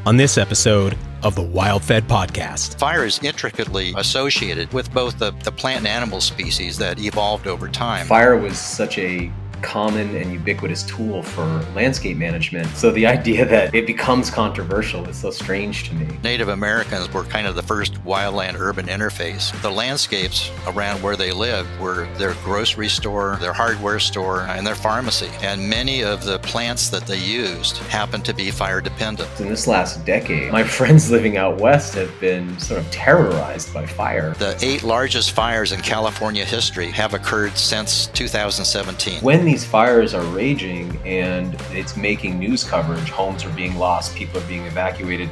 on this episode of the WildFed podcast. Fire is intricately associated with both the plant and animal species that evolved over time. Fire was such a common and ubiquitous tool for landscape management. So the idea that it becomes controversial is so strange to me. Native Americans were kind of the first wildland-urban interface. The landscapes around where they lived were their grocery store, their hardware store, and their pharmacy. And many of the plants that they used happened to be fire dependent. In this last decade, my friends living out west have been sort of terrorized by fire. The 8 largest fires in California history have occurred since 2017. When these fires are raging and it's making news coverage, homes are being lost, people are being evacuated,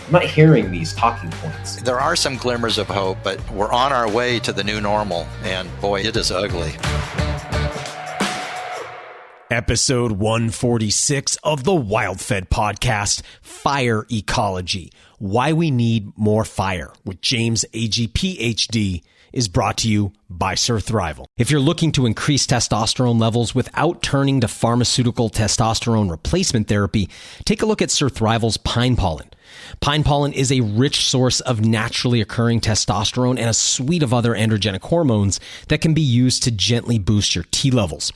I'm not hearing these talking points. There are some glimmers of hope, but we're on our way to the new normal, and boy, it is ugly. Episode 146 of the WildFed podcast, Fire Ecology, Why We Need More Fire, with James Agee, Ph.D., is brought to you by Surthrival. If you're looking to increase testosterone levels without turning to pharmaceutical testosterone replacement therapy, take a look at Surthrival's pine pollen. Pine pollen is a rich source of naturally occurring testosterone and a suite of other androgenic hormones that can be used to gently boost your T levels.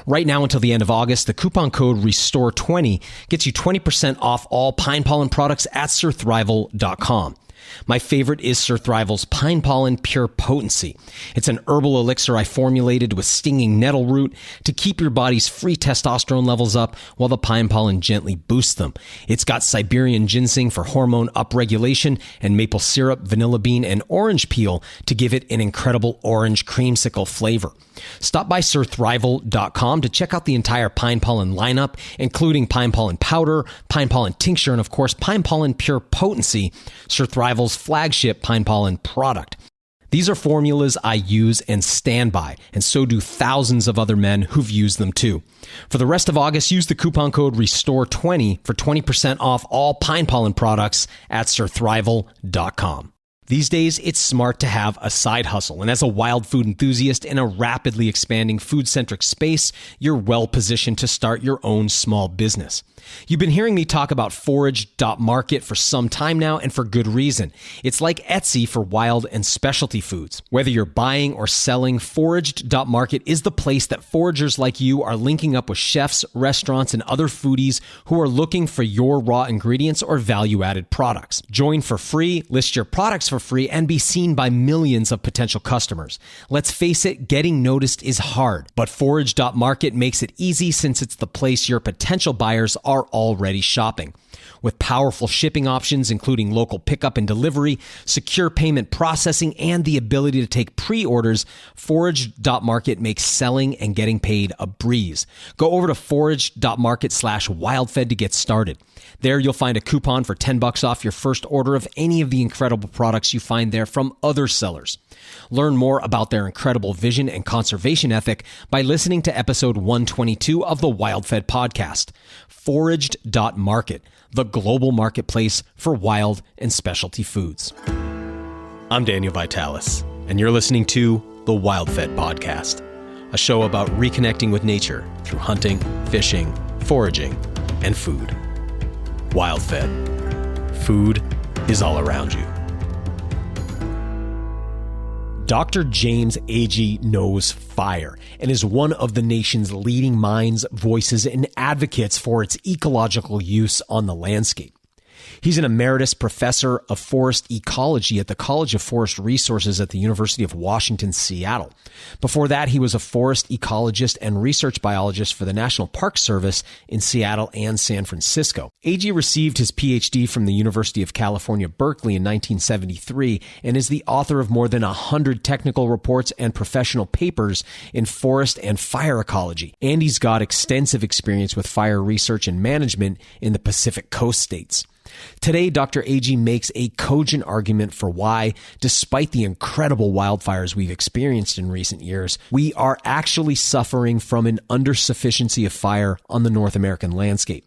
Right now until the end of August, the coupon code RESTORE20 gets you 20% off all pine pollen products at surthrival.com. My favorite is Surthrival's Pine Pollen Pure Potency. It's an herbal elixir I formulated with stinging nettle root to keep your body's free testosterone levels up while the pine pollen gently boosts them. It's got Siberian ginseng for hormone upregulation and maple syrup, vanilla bean, and orange peel to give it an incredible orange creamsicle flavor. Stop by surthrival.com to check out the entire pine pollen lineup, including pine pollen powder, pine pollen tincture, and of course, pine pollen pure potency, Surthrival's flagship pine pollen product. These are formulas I use and stand by, and so do thousands of other men who've used them too. For the rest of August, use the coupon code RESTORE20 for 20% off all pine pollen products at surthrival.com. These days, it's smart to have a side hustle, and as a wild food enthusiast in a rapidly expanding food-centric space, you're well positioned to start your own small business. You've been hearing me talk about forage.market for some time now, and for good reason. It's like Etsy for wild and specialty foods. Whether you're buying or selling, foraged.market is the place that foragers like you are linking up with chefs, restaurants, and other foodies who are looking for your raw ingredients or value-added products. Join for free, list your products for free, and be seen by millions of potential customers. Let's face it, getting noticed is hard, but forage.market makes it easy since it's the place your potential buyers are already shopping. With powerful shipping options, including local pickup and delivery, secure payment processing, and the ability to take pre-orders, forage.market makes selling and getting paid a breeze. Go over to forage.market/wildfed to get started. There you'll find a coupon for $10 off your first order of any of the incredible products you find there from other sellers. Learn more about their incredible vision and conservation ethic by listening to episode 122 of the WildFed podcast. Foraged.market, the global marketplace for wild and specialty foods. I'm Daniel Vitalis, and you're listening to the WildFed podcast, a show about reconnecting with nature through hunting, fishing, foraging, and food. WildFed. Food is all around you. Dr. James Agee knows fire and is one of the nation's leading minds, voices, and advocates for its ecological use on the landscape. He's an emeritus professor of forest ecology at the College of Forest Resources at the University of Washington, Seattle. Before that, he was a forest ecologist and research biologist for the National Park Service in Seattle and San Francisco. Agee received his Ph.D. from the University of California, Berkeley in 1973 and is the author of more than 100 technical reports and professional papers in forest and fire ecology. And he's got extensive experience with fire research and management in the Pacific Coast states. Today, Dr. Agee makes a cogent argument for why, despite the incredible wildfires we've experienced in recent years, we are actually suffering from an under-sufficiency of fire on the North American landscape.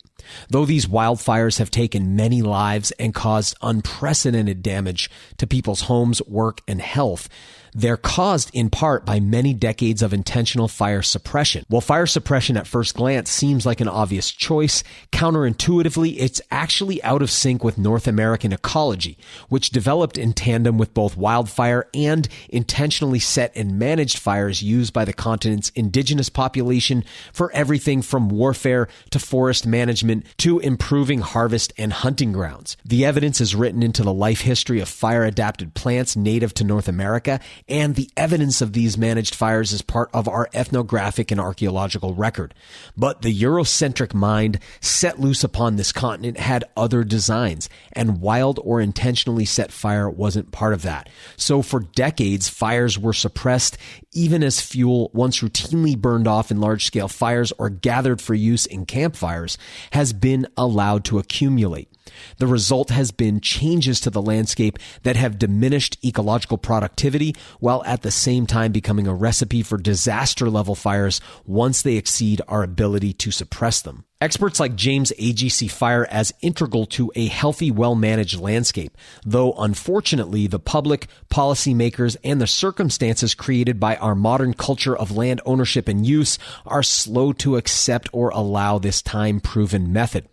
Though these wildfires have taken many lives and caused unprecedented damage to people's homes, work, and health, they're caused in part by many decades of intentional fire suppression. While fire suppression at first glance seems like an obvious choice, counterintuitively, it's actually out of sync with North American ecology, which developed in tandem with both wildfire and intentionally set and managed fires used by the continent's indigenous population for everything from warfare to forest management to improving harvest and hunting grounds. The evidence is written into the life history of fire-adapted plants native to North America, and the evidence of these managed fires is part of our ethnographic and archeological record. But the Eurocentric mind set loose upon this continent had other designs, and wild or intentionally set fire wasn't part of that. So for decades, fires were suppressed even as fuel, once routinely burned off in large-scale fires or gathered for use in campfires, has been allowed to accumulate. The result has been changes to the landscape that have diminished ecological productivity while at the same time becoming a recipe for disaster-level fires once they exceed our ability to suppress them. Experts like James Agee see fire as integral to a healthy, well-managed landscape, though unfortunately the public, policymakers, and the circumstances created by our modern culture of land ownership and use are slow to accept or allow this time-proven method.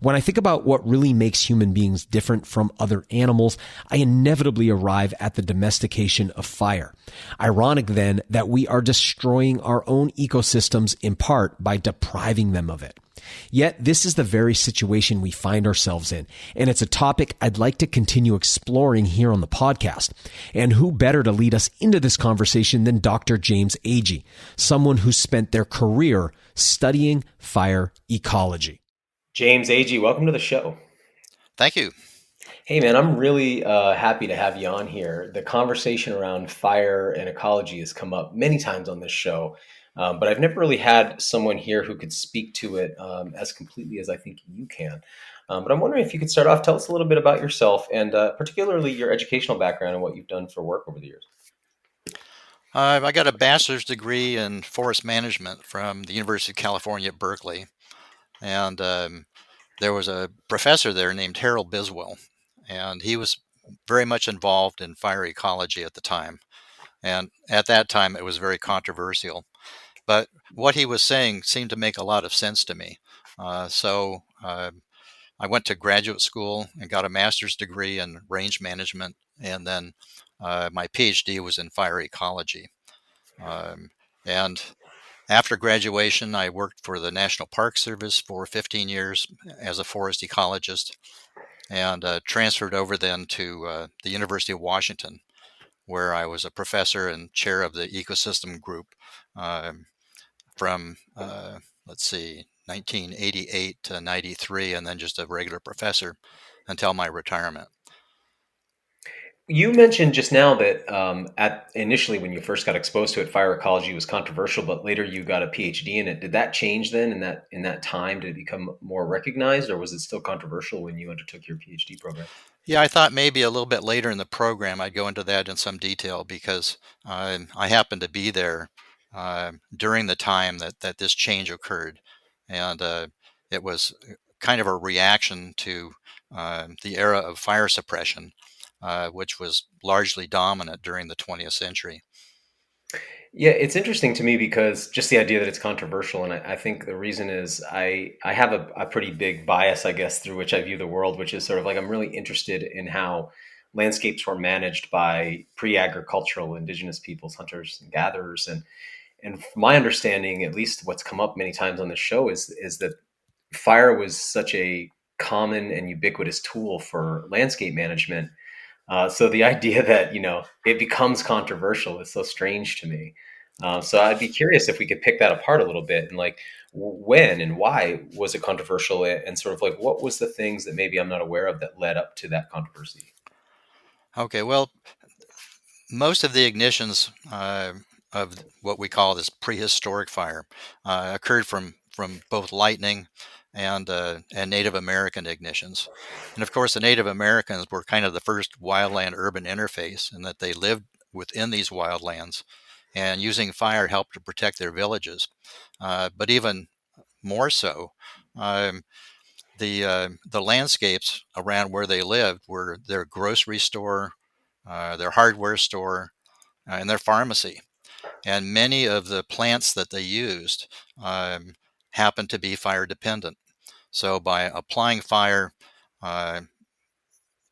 When I think about what really makes human beings different from other animals, I inevitably arrive at the domestication of fire. Ironic then that we are destroying our own ecosystems in part by depriving them of it. Yet this is the very situation we find ourselves in, and it's a topic I'd like to continue exploring here on the podcast. And who better to lead us into this conversation than Dr. James Agee, someone who spent their career studying fire ecology. James Agee, welcome to the show. Thank you. Hey, man, I'm really happy to have you on here. The conversation around fire and ecology has come up many times on this show, but I've never really had someone here who could speak to it as completely as I think you can. But I'm wondering if you could start off, tell us a little bit about yourself and particularly your educational background and what you've done for work over the years. I got a bachelor's degree in forest management from the University of California at Berkeley. And there was a professor there named Harold Biswell, and he was very much involved in fire ecology at the time. And at that time, it was very controversial. But what he was saying seemed to make a lot of sense to me. So I went to graduate school and got a master's degree in range management, and then my PhD was in fire ecology. And after graduation, I worked for the National Park Service for 15 years as a forest ecologist, and transferred over then to the University of Washington, where I was a professor and chair of the ecosystem group from, 1988 to 93, and then just a regular professor until my retirement. You mentioned just now that at initially when you first got exposed to it, fire ecology was controversial, but later you got a PhD in it. Did that change then in that time? Did it become more recognized, or was it still controversial when you undertook your PhD program? Yeah, I thought maybe a little bit later in the program I'd go into that in some detail because I happened to be there during the time that this change occurred. And it was kind of a reaction to the era of fire suppression, which was largely dominant during the 20th century. Yeah, it's interesting to me because just the idea that it's controversial, and I think the reason is I have a pretty big bias, I guess, through which I view the world, which is sort of like I'm really interested in how landscapes were managed by pre-agricultural indigenous peoples, hunters and gatherers, and from my understanding, at least what's come up many times on this show is that fire was such a common and ubiquitous tool for landscape management. So the idea that, it becomes controversial is so strange to me. So I'd be curious if we could pick that apart a little bit and like when and why was it controversial and sort of like what was the things that maybe I'm not aware of that led up to that controversy? Okay, well, most of the ignitions of what we call this prehistoric fire occurred from both lightning and Native American ignitions. And of course, the Native Americans were kind of the first wildland urban interface in that they lived within these wildlands, and using fire helped to protect their villages. But even more so, um, the landscapes around where they lived were their grocery store, their hardware store, and their pharmacy. And many of the plants that they used um, happened to be fire dependent. So by applying fire, uh,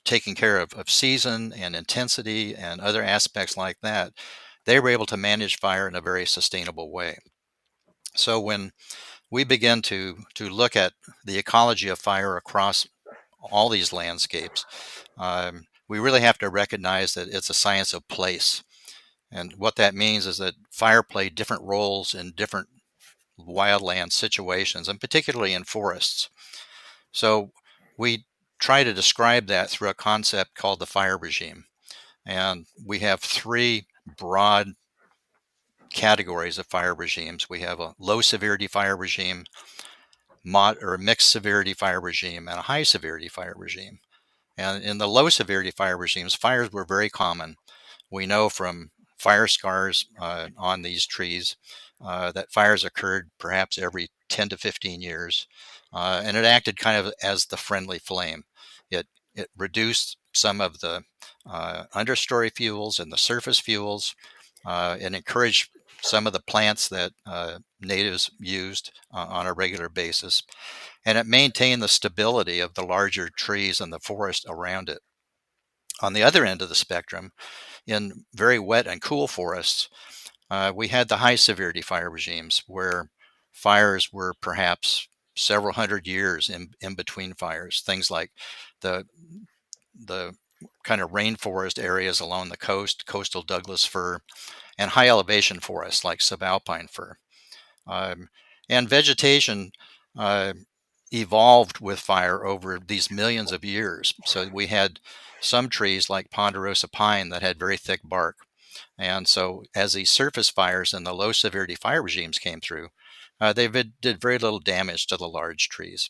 taking care of season and intensity and other aspects like that, they were able to manage fire in a very sustainable way. So when we begin to look at the ecology of fire across all these landscapes, we really have to recognize that it's a science of place. And what that means is that fire played different roles in different wildland situations, and particularly in forests. So we try to describe that through a concept called the fire regime. And we have three broad categories of fire regimes. We have a low severity fire regime, or a mixed severity fire regime, and a high severity fire regime. And in the low severity fire regimes, fires were very common. We know from fire scars on these trees that fires occurred perhaps every 10 to 15 years, and it acted kind of as the friendly flame. It reduced some of the understory fuels and the surface fuels, and encouraged some of the plants that natives used on a regular basis, and it maintained the stability of the larger trees and the forest around it. On the other end of the spectrum, in very wet and cool forests, we had the high severity fire regimes where fires were perhaps several hundred years in between fires. Things like the the kind of rainforest areas along the coast, coastal Douglas fir, and high elevation forests like subalpine fir. Um, and vegetation uh, evolved with fire over these millions of years. So we had some trees like ponderosa pine that had very thick bark. And so as these surface fires and the low severity fire regimes came through, did very little damage to the large trees.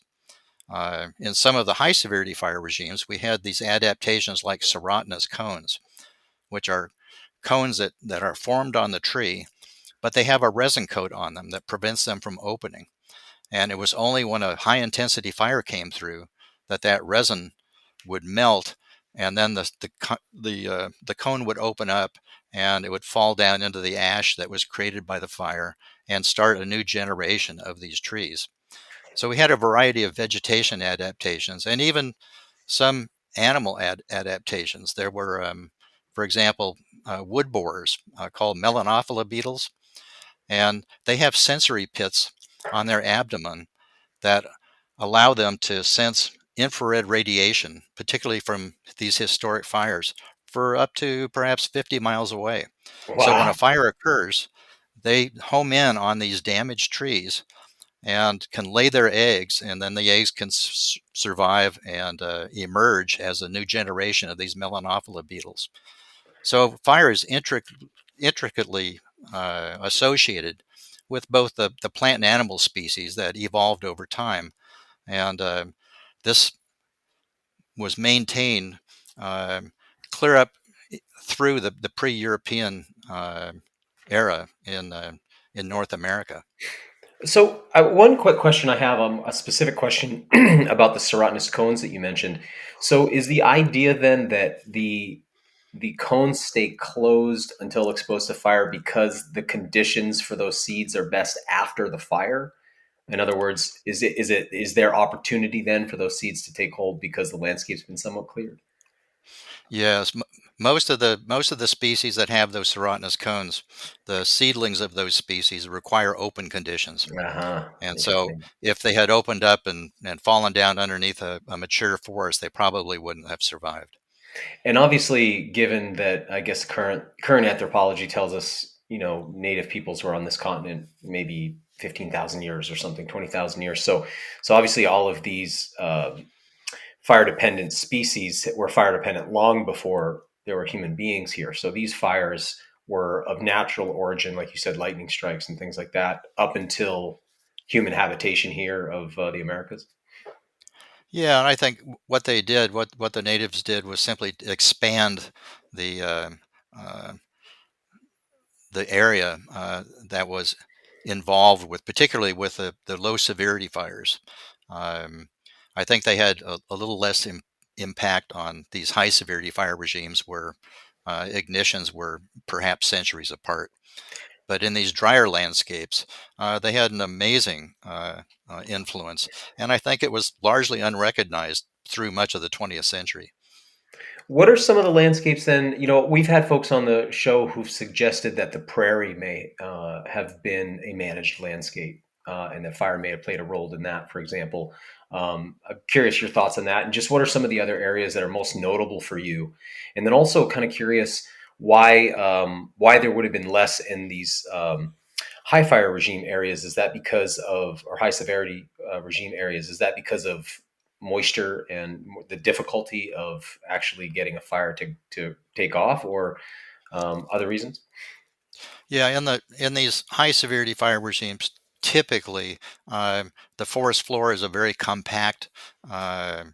In some of the high severity fire regimes, we had these adaptations like serotinous cones, which are cones that are formed on the tree, but they have a resin coat on them that prevents them from opening. And it was only when a high intensity fire came through that resin would melt, and then the cone would open up, and it would fall down into the ash that was created by the fire and start a new generation of these trees. So we had a variety of vegetation adaptations and even some animal adaptations. There were, for example, wood borers called melanophila beetles, and they have sensory pits on their abdomen that allow them to sense infrared radiation, particularly from these historic fires, for up to perhaps 50 miles away. So when Wow. a fire occurs, they home in on these damaged trees and can lay their eggs, and then the eggs can survive and emerge as a new generation of these melanophila beetles. So fire is intricately associated with both the plant and animal species that evolved over time. And this was maintained uh, clear up through the pre-European era in North America. So, one quick question I have, a specific question about the serotinous cones that you mentioned. So, is the idea then that the cones stay closed until exposed to fire because the conditions for those seeds are best after the fire? In other words, is there opportunity then for those seeds to take hold because the landscape's been somewhat cleared? Yes, most of the species that have those serotinous cones, the seedlings of those species require open conditions. Uh-huh. And so Interesting. if they had opened up and fallen down underneath a mature forest, they probably wouldn't have survived. And obviously, given that I guess current anthropology tells us, native peoples were on this continent maybe 15,000 years or something, 20,000 years. So obviously, all of these fire dependent species were fire dependent long before there were human beings here. So these fires were of natural origin, like you said, lightning strikes and things like that, up until human habitation here of the Americas. Yeah, and I think what they did, what the natives did, was simply expand the uh, uh, the area that was involved with, particularly with the low severity fires. Um, I think they had a little less impact on these high severity fire regimes where ignitions were perhaps centuries apart. But in these drier landscapes, they had an amazing influence. And I think it was largely unrecognized through much of the 20th century. What are some of the landscapes then? We've had folks on the show who've suggested that the prairie may have been a managed landscape, and that fire may have played a role in that, for example. I'm curious your thoughts on that, and just what are some of the other areas that are most notable for you? And then also kind of curious why there would have been less in these high fire regime areas. Is that because of, or high severity regime areas? Is that because of moisture and the difficulty of actually getting a fire to take off, or other reasons? Yeah, in these high severity fire regimes, typically the forest floor is a very compact uh,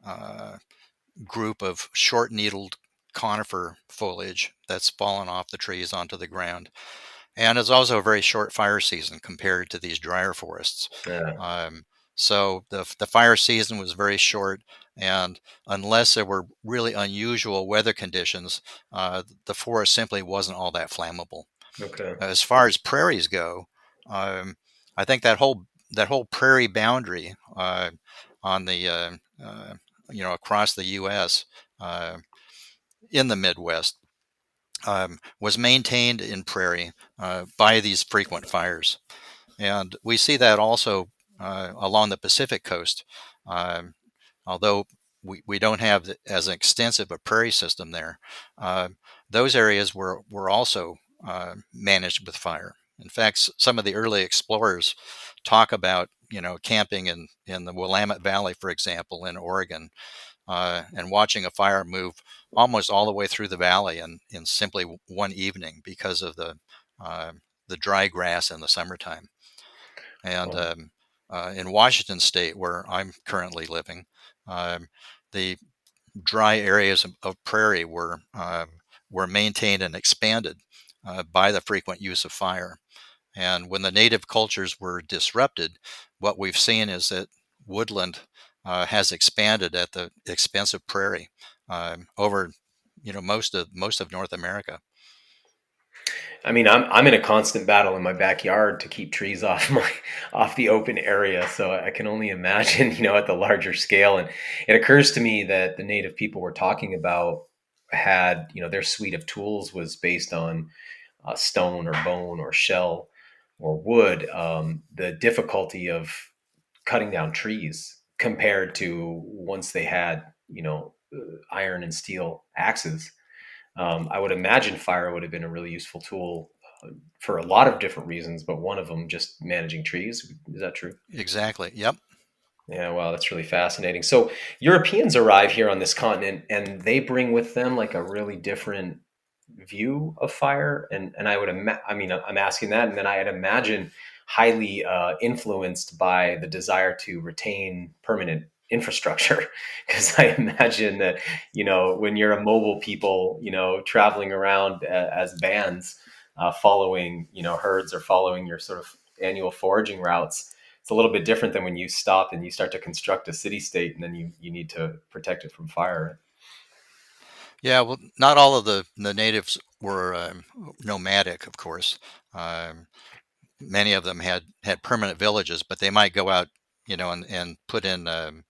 uh, group of short needled conifer foliage that's fallen off the trees onto the ground. And it's also a very short fire season compared to these drier forests. Yeah. Um, so the fire season was very short, and unless there were really unusual weather conditions, the forest simply wasn't all that flammable. Okay. As far as prairies go, um, I think that whole prairie boundary on the across the U.S. Uh, in the Midwest was maintained in prairie by these frequent fires. And we see that also along the Pacific coast, um, although we don't have as extensive a prairie system there. Uh, those areas were also managed with fire. In fact, some of the early explorers talk about camping in the Willamette Valley, for example, in Oregon, and watching a fire move almost all the way through the valley in simply one evening because of uh, the dry grass in the summertime. And Well, in Washington State, where I'm currently living, um, the dry areas of prairie were maintained and expanded by the frequent use of fire. And when the native cultures were disrupted, what we've seen is that woodland has expanded at the expense of prairie over, most of North America. I mean, I'm in a constant battle in my backyard to keep trees off my off the open area. So I can only imagine, at the larger scale. And it occurs to me that the native people we're talking about had, their suite of tools was based on stone or bone or shell or wood. The difficulty of cutting down trees compared to once they had, iron and steel axes. I would imagine fire would have been a really useful tool for a lot of different reasons, but one of them just managing trees. Is that true? Exactly. Yep. Yeah, wow, that's really fascinating. So Europeans arrive here on this continent and they bring with them like a really different view of fire. And I mean, I'm asking that, and then I'd imagine highly influenced by the desire to retain permanent infrastructure. Because I imagine that, when you're a mobile people, traveling around as bands, following, herds or following your sort of annual foraging routes, it's a little bit different than when you stop and you start to construct a city state and then you need to protect it from fire. Yeah. Well, not all of the natives were nomadic, of course. Um, Many of them had permanent villages, but they might go out, and put in um,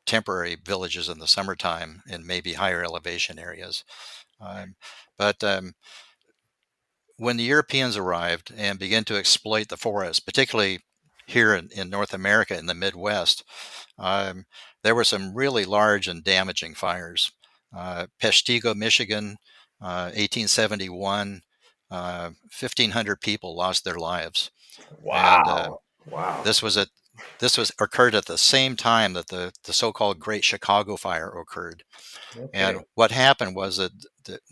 temporary villages in the summertime in maybe higher elevation areas. Um, but when the Europeans arrived and began to exploit the forest, particularly here in North America in the Midwest, um, there were some really large and damaging fires. Peshtigo, Michigan, 1871, 1,500 people lost their lives, and Wow. Wow. this was at this was occurred at the same time that the so-called Great Chicago Fire occurred. Okay. And what happened was that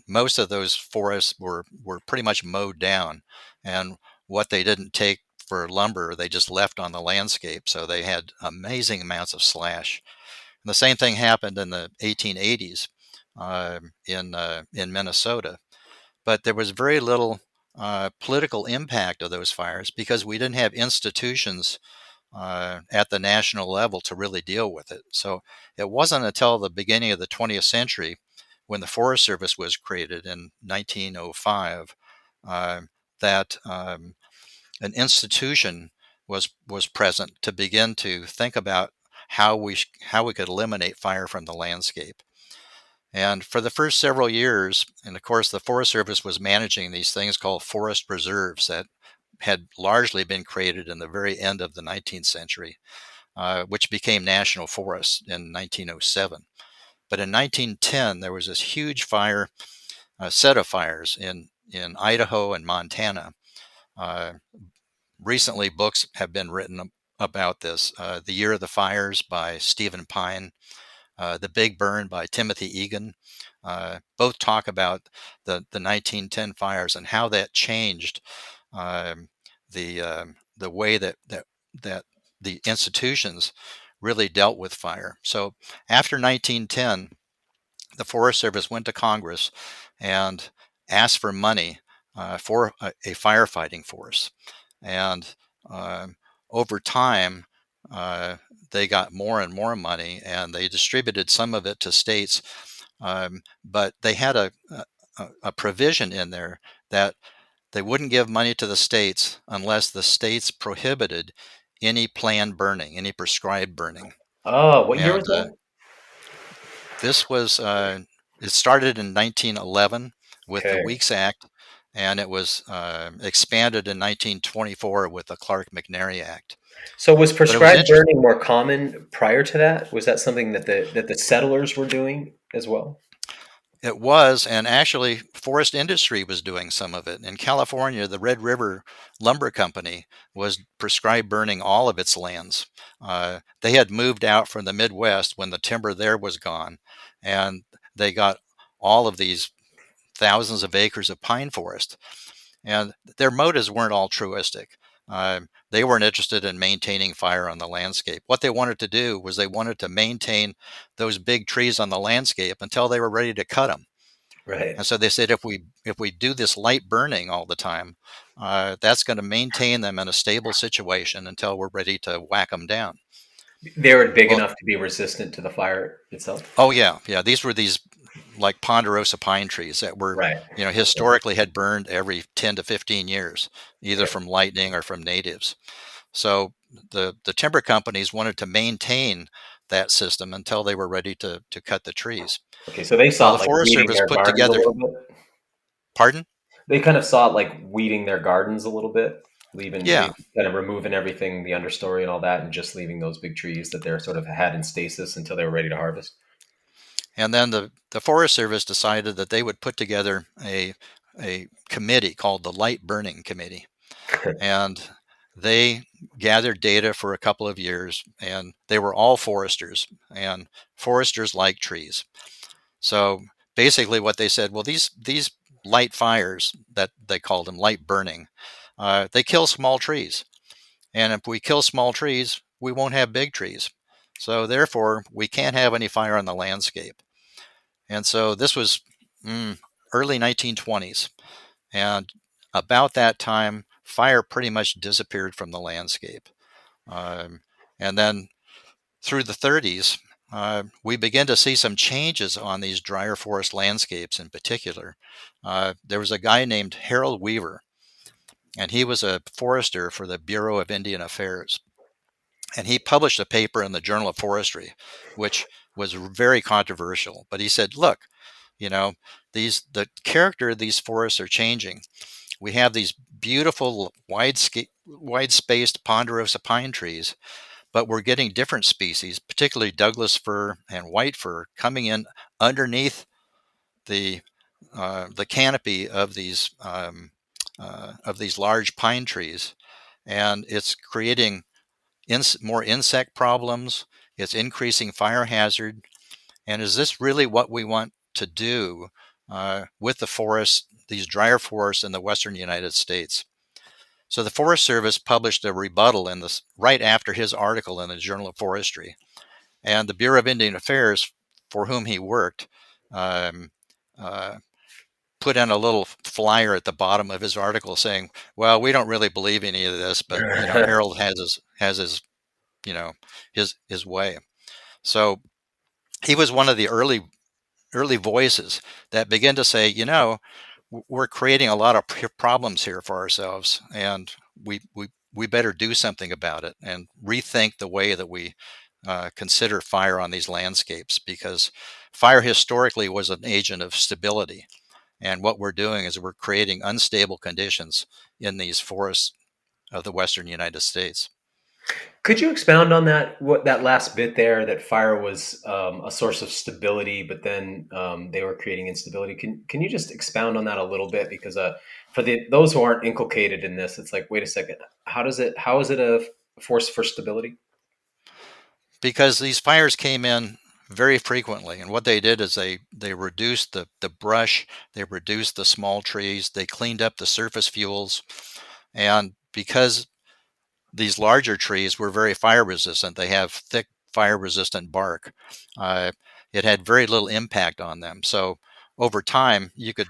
most of those forests were pretty much mowed down, and what they didn't take for lumber, they just left on the landscape. So they had amazing amounts of slash. And the same thing happened in the 1880s in Minnesota, but there was very little political impact of those fires because we didn't have institutions at the national level to really deal with it. So it wasn't until the beginning of the 20th century, when the Forest Service was created in 1905, that an institution was present to begin to think about how we could eliminate fire from the landscape. And for the first several years, and of course, the Forest Service was managing these things called forest reserves that had largely been created in the very end of the 19th century, which became national forests in 1907. But in 1910, there was this huge fire, set of fires in Idaho and Montana. Uh, Recently, books have been written about this. The Year of the Fires by Stephen Pine, The Big Burn by Timothy Egan, both talk about the 1910 fires and how that changed um, the way that the institutions really dealt with fire. So after 1910, the Forest Service went to Congress and asked for money for a firefighting force. And over time, uh, they got more and more money, and they distributed some of it to states. But they had a provision in there that they wouldn't give money to the states unless the states prohibited any planned burning, any prescribed burning. Oh, what year And was that? this was, it started in 1911 with the Okay. Weeks Act, and it was expanded in 1924 with the Clark-McNary Act. So was But it was prescribed interesting. burning more common prior to that? Was that something that the settlers were doing as well? It was, and actually, forest industry was doing some of it. In California, the Red River Lumber Company was prescribed burning all of its lands. They had moved out from the Midwest when the timber there was gone, and they got all of these thousands of acres of pine forest. And their motives weren't altruistic. They weren't interested in maintaining fire on the landscape. What they wanted to do was they wanted to maintain those big trees on the landscape until they were ready to cut them. Right. And so they said, if we do this light burning all the time, that's going to maintain them in a stable situation until we're ready to whack them down. They were big Well, enough to be resistant to the fire itself? oh yeah. These were these like ponderosa pine trees that were, Right. historically had burned every 10 to 15 years, either Okay. from lightning or from natives. So the timber companies wanted to maintain that system until they were ready to cut the trees. Okay. So they Well, saw the it like Forest weeding Service their put gardens a together, little bit. pardon? They kind of saw it like weeding their gardens a little bit, Yeah. leaving kind of removing everything, the understory and all that, and just leaving those big trees that they're sort of had in stasis until they were ready to harvest. And then the Forest Service decided that they would put together a committee called the Light Burning Committee. And they gathered data for a couple of years, and they were all foresters, and foresters like trees. So basically, what they said, well, these light fires that they called them light burning, they kill small trees, and if we kill small trees, we won't have big trees. So therefore, we can't have any fire on the landscape. And so this was mm, early 1920s, and about that time, fire pretty much disappeared from the landscape. Um, and then through the 30s, we begin to see some changes on these drier forest landscapes in particular. There was a guy named Harold Weaver, and he was a forester for the Bureau of Indian Affairs. And he published a paper in the Journal of Forestry, which was very controversial. But he said, look, you know, the character of these forests are changing. We have these beautiful wide spaced ponderosa pine trees, but we're getting different species, particularly Douglas fir and white fir, coming in underneath the the canopy of these large pine trees, and it's creating more insect problems. It's increasing fire hazard. And is this really what we want to do with the forests, these drier forests in the western United States? So the Forest Service published a rebuttal in this right after his article in the Journal of Forestry, and the Bureau of Indian Affairs, for whom he worked, um, uh, put in a little flyer at the bottom of his article saying, "Well, we don't really believe any of this, but Harold has his his way. So he was one of the early voices that began to say, we're creating a lot of problems here for ourselves, and we better do something about it and rethink the way that we consider fire on these landscapes, because fire historically was an agent of stability. And what we're doing is we're creating unstable conditions in these forests of the western United States. Could you expound on that? What that last bit there? That fire was a source of stability, but then they were creating instability. Can you just expound on that a little bit? Because for those who aren't inculcated in this, it's like, wait a second, how is it a force for stability? Because these fires came in very frequently, and what they did is they reduced the brush, they reduced the small trees, they cleaned up the surface fuels, and because these larger trees were very fire resistant, they have thick fire resistant bark, it had very little impact on them. So over time, you could,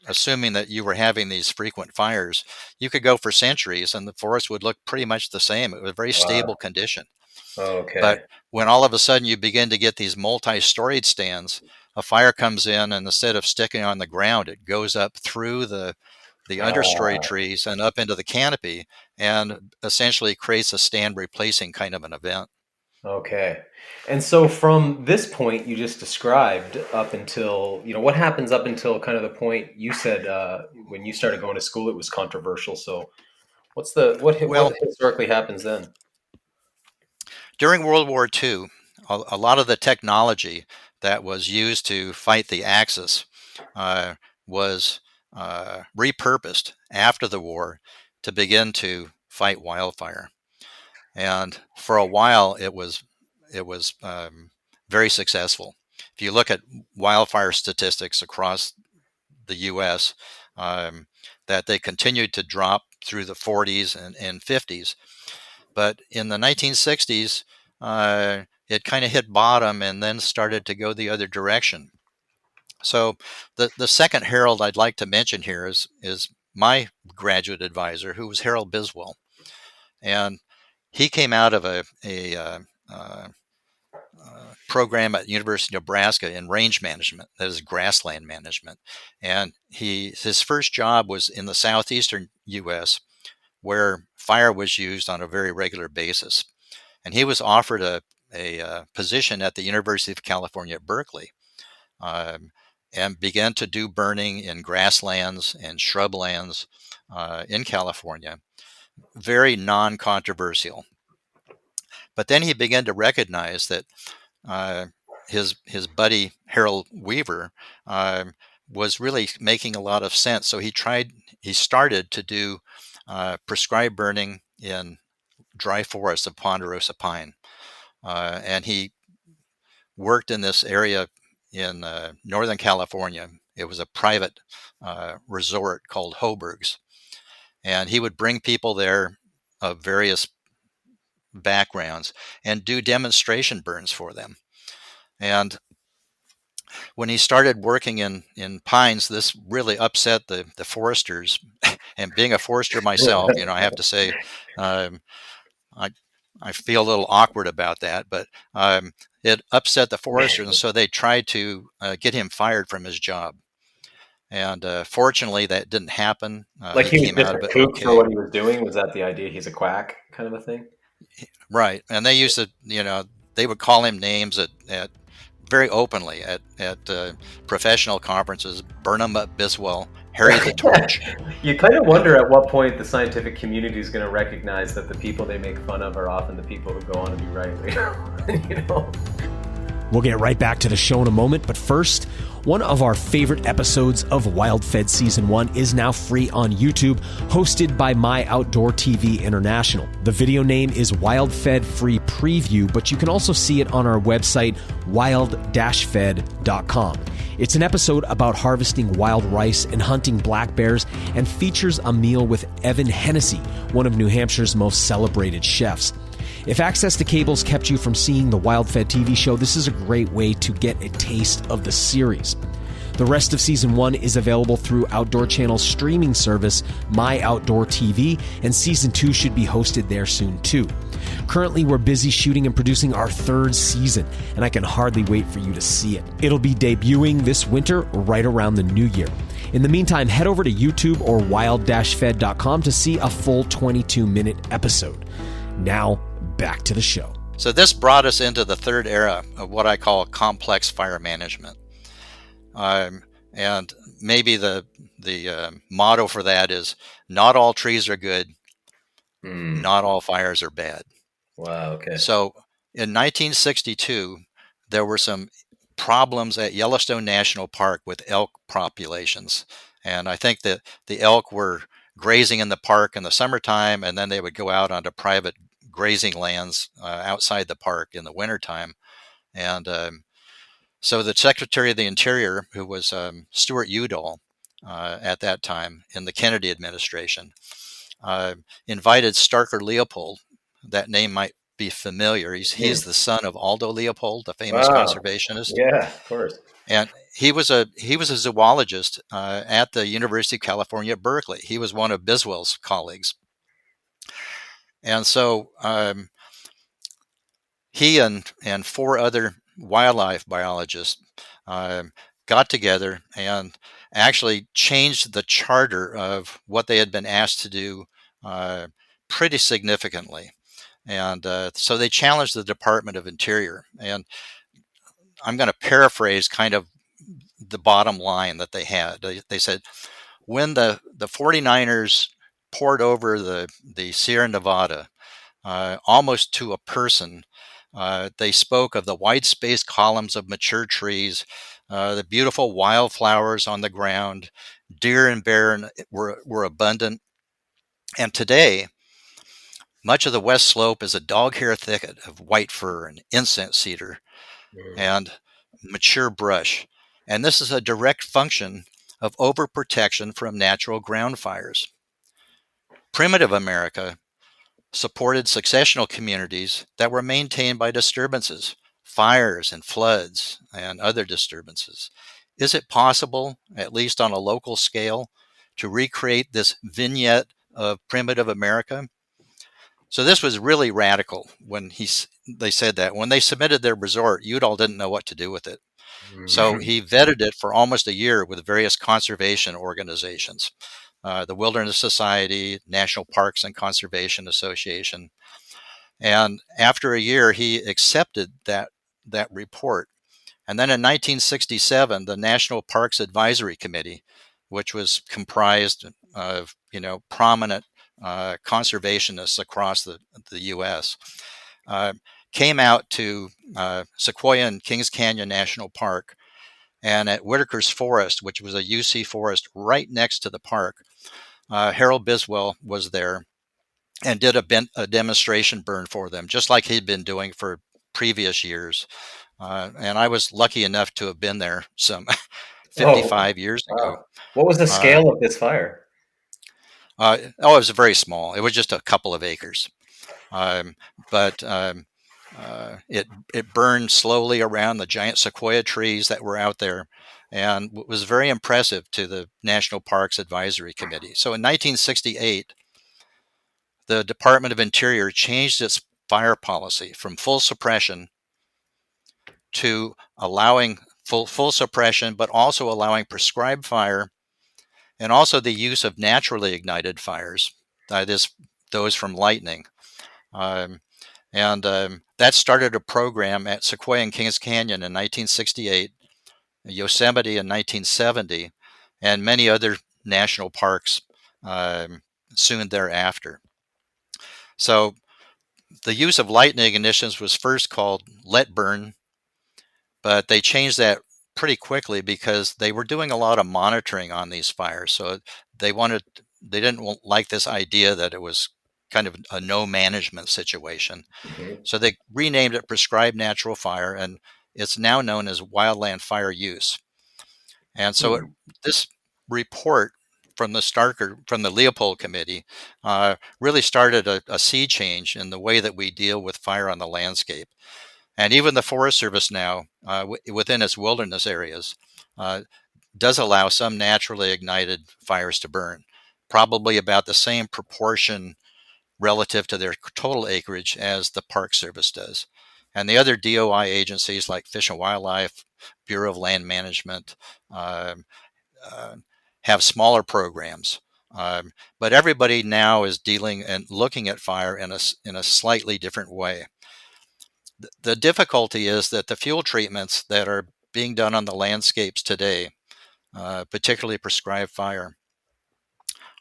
assuming that you were having these frequent fires, you could go for centuries and the forest would look pretty much the same. It was a very stable condition. Okay. But when all of a sudden you begin to get these multi-storied stands, a fire comes in, and instead of sticking on the ground, it goes up through the understory trees and up into the canopy, and essentially creates a stand replacing kind of an event. Okay. And so from this point you just described up until, what happens up until kind of the point you said when you started going to school, it was controversial. So what historically happens then? During World War II, a lot of the technology that was used to fight the Axis was repurposed after the war to begin to fight wildfire. And for a while, it was very successful. If you look at wildfire statistics across the U.S., that they continued to drop through the 40s and 50s. But in the 1960s, it kind of hit bottom and then started to go the other direction. So the second herald I'd like to mention here is my graduate advisor, who was Harold Biswell. And he came out of a program at the University of Nebraska in range management, that is grassland management. And his first job was in the southeastern U.S., where fire was used on a very regular basis. And he was offered a position at the University of California at Berkeley, and began to do burning in grasslands and shrublands in California. Very non-controversial. But then he began to recognize that his buddy Harold Weaver was really making a lot of sense. So he started to do prescribed burning in dry forests of ponderosa pine. And he worked in this area in Northern California. It was a private resort called Hoburg's. And he would bring people there of various backgrounds and do demonstration burns for them. And when he started working in pines, this really upset the foresters. And being a forester myself, I have to say, I feel a little awkward about that, but it upset the foresters, and so they tried to get him fired from his job. And fortunately, that didn't happen. Like he was just a kook for what he was doing? Was that the idea? He's a quack kind of a thing? Right. And they used to, they would call him names at very openly at professional conferences: Burnham up Biswell, Harry the Torch. You kind of wonder at what point the scientific community is going to recognize that the people they make fun of are often the people who go on to be right. We'll get right back to the show in a moment, but first, one of our favorite episodes of WildFed Season 1 is now free on YouTube, hosted by My Outdoor TV International. The video name is WildFed Free Preview, but you can also see it on our website, wild-fed.com. It's an episode about harvesting wild rice and hunting black bears, and features a meal with Evan Hennessy, one of New Hampshire's most celebrated chefs. If access to cables kept you from seeing the WildFed TV show, this is a great way to get a taste of the series. The rest of Season 1 is available through Outdoor Channel's streaming service, My Outdoor TV, and Season 2 should be hosted there soon too. Currently, we're busy shooting and producing our 3rd season, and I can hardly wait for you to see it. It'll be debuting this winter right around the new year. In the meantime, head over to YouTube or wild-fed.com to see a full 22-minute episode. Now, back to the show. So this brought us into the 3rd era of what I call complex fire management. And maybe the motto for that is, not all trees are good, not all fires are bad. Wow, okay. So in 1962, there were some problems at Yellowstone National Park with elk populations. And I think that the elk were grazing in the park in the summertime, and then they would go out onto private grazing lands outside the park in the wintertime. And so the Secretary of the Interior, who was Stuart Udall at that time in the Kennedy administration, invited Starker Leopold. That name might be familiar. He's the son of Aldo Leopold, the famous conservationist. Yeah, of course. And he was a zoologist at the University of California at Berkeley. He was one of Biswell's colleagues. And so he and 4 other wildlife biologists got together and actually changed the charter of what they had been asked to do pretty significantly. And so they challenged the Department of Interior. And I'm going to paraphrase kind of the bottom line that they had. They said, when the 49ers poured over the Sierra Nevada, almost to a person, they spoke of the wide space columns of mature trees, the beautiful wildflowers on the ground, deer and bear were abundant. And today, much of the west slope is a dog hair thicket of white fir and incense cedar and mature brush. And this is a direct function of overprotection from natural ground fires. Primitive America supported successional communities that were maintained by disturbances, fires and floods and other disturbances. Is it possible, at least on a local scale, to recreate this vignette of primitive America? So this was really radical when they said that. When they submitted their resort, Udall didn't know what to do with it. So he vetted it for almost a year with various conservation organizations, the Wilderness Society, National Parks and Conservation Association. And after a year, he accepted that report. And then in 1967, the National Parks Advisory Committee, which was comprised of prominent conservationists across the U.S., came out to Sequoia and Kings Canyon National Park, and at Whitaker's Forest, which was a UC forest right next to the park. Harold Biswell was there and did a demonstration burn for them, just like he'd been doing for previous years. And I was lucky enough to have been there some 55 years ago. What was the scale of this fire? It was very small. It was just a couple of acres. But it burned slowly around the giant sequoia trees that were out there, and was very impressive to the National Parks Advisory Committee. So in 1968, the Department of Interior changed its fire policy from full suppression to allowing full suppression, but also allowing prescribed fire, and also the use of naturally ignited fires, that is, those from lightning. That started a program at Sequoia and Kings Canyon in 1968, Yosemite in 1970, and many other national parks soon thereafter. So the use of lightning ignitions was first called let burn, but they changed that pretty quickly because they were doing a lot of monitoring on these fires. So they didn't like this idea that it was kind of a no management situation. So they renamed it prescribed natural fire, and it's now known as wildland fire use. And so this report from the Leopold Committee really started a sea change in the way that we deal with fire on the landscape. And even the Forest Service now, within its wilderness areas, does allow some naturally ignited fires to burn, probably about the same proportion relative to their total acreage as the Park Service does. And the other DOI agencies like Fish and Wildlife, Bureau of Land Management, uh, uh, have smaller programs. But everybody now is dealing and looking at fire in a slightly different way. The difficulty is that the fuel treatments that are being done on the landscapes today, particularly prescribed fire,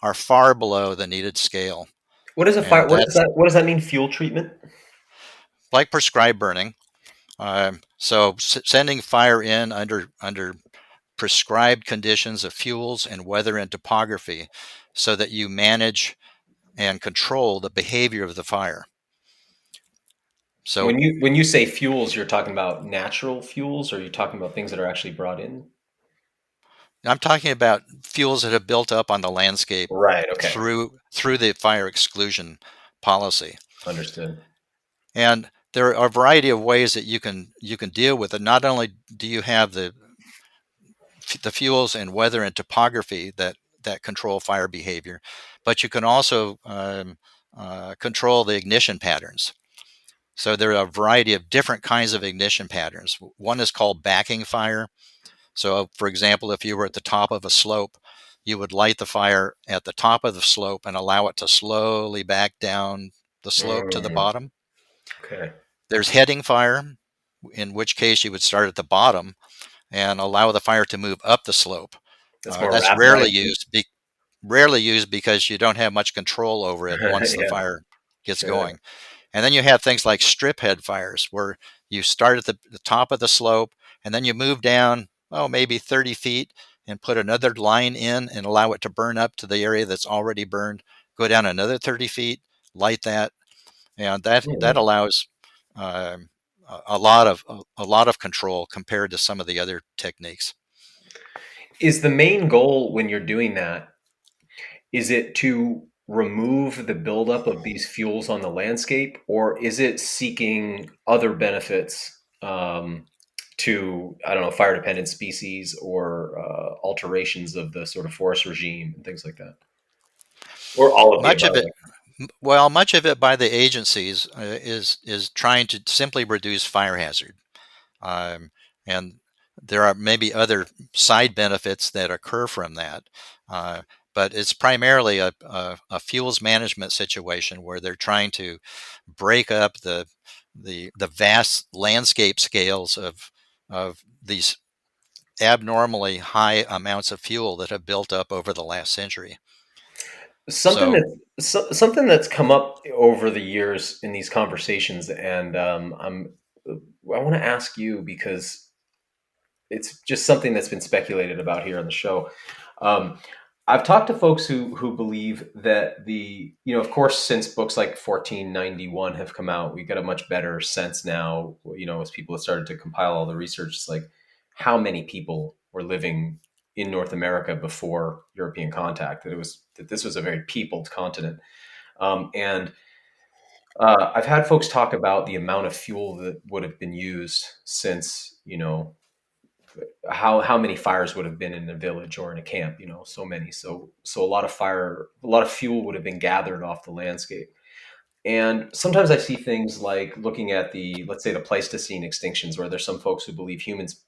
are far below the needed scale. What is a fire? And that's What does that mean? Fuel treatment? like prescribed burning. So sending fire in under prescribed conditions of fuels and weather and topography so that you manage and control the behavior of the fire. So When you say fuels, you're talking about natural fuels, or are you talking about things that are actually brought in? I'm talking about fuels that have built up on the landscape Right. Okay. through the fire exclusion policy. Understood. And there are a variety of ways that you can deal with it. Not only do you have the fuels and weather and topography that control fire behavior, but you can also control the ignition patterns. So there are a variety of different kinds of ignition patterns. One is called backing fire. So, for example, if you were at the top of a slope, you would light the fire at the top of the slope and allow it to slowly back down the slope to the Mm, bottom. okay. There's heading fire, in which case you would start at the bottom and allow the fire to move up the slope. That's more That's rapid, I think. rarely used because you don't have much control over it once the Yeah. fire gets Sure. going. And then you have things like strip head fires, where you start at the top of the slope and then you move down, maybe 30 feet and put another line in and allow it to burn up to the area that's already burned. Go down another 30 feet, light that, and that Hmm. allows um, a lot of control compared to some of the other techniques. Is the main goal when you're doing that, is it to remove the buildup of these fuels on the landscape, or is it seeking other benefits to, I don't know, fire dependent species or alterations of the sort of forest regime and things like that? Or all of the Much of above? it Well, much of it by the agencies is trying to simply reduce fire hazard, um, and there are maybe other side benefits that occur from that, uh, but it's primarily a fuels management situation where they're trying to break up the vast landscape scales of these abnormally high amounts of fuel that have built up over the last century. Something So something that's come up over the years in these conversations, and I want to ask you because it's just something that's been speculated about here on the show. Um, I've talked to folks who believe that of course, since books like 1491 have come out, we get a much better sense now. As people have started to compile all the research, it's like how many people were living in North America before European contact. That this was a very peopled continent, and I've had folks talk about the amount of fuel that would have been used since how many fires would have been in a village or in a camp, so many. So a lot of fuel would have been gathered off the landscape. And sometimes I see things like looking at let's say the Pleistocene extinctions, where there's some folks who believe humans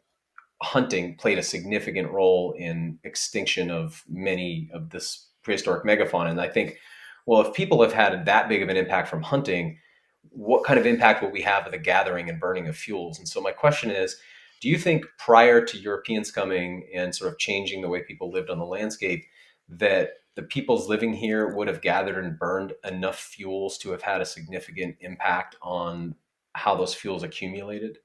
hunting played a significant role in extinction of many of this prehistoric megafauna. And I think, well, if people have had that big of an impact from hunting, what kind of impact will we have of the gathering and burning of fuels? And so my question is, do you think prior to Europeans coming and sort of changing the way people lived on the landscape, that the peoples living here would have gathered and burned enough fuels to have had a significant impact on how those fuels accumulated?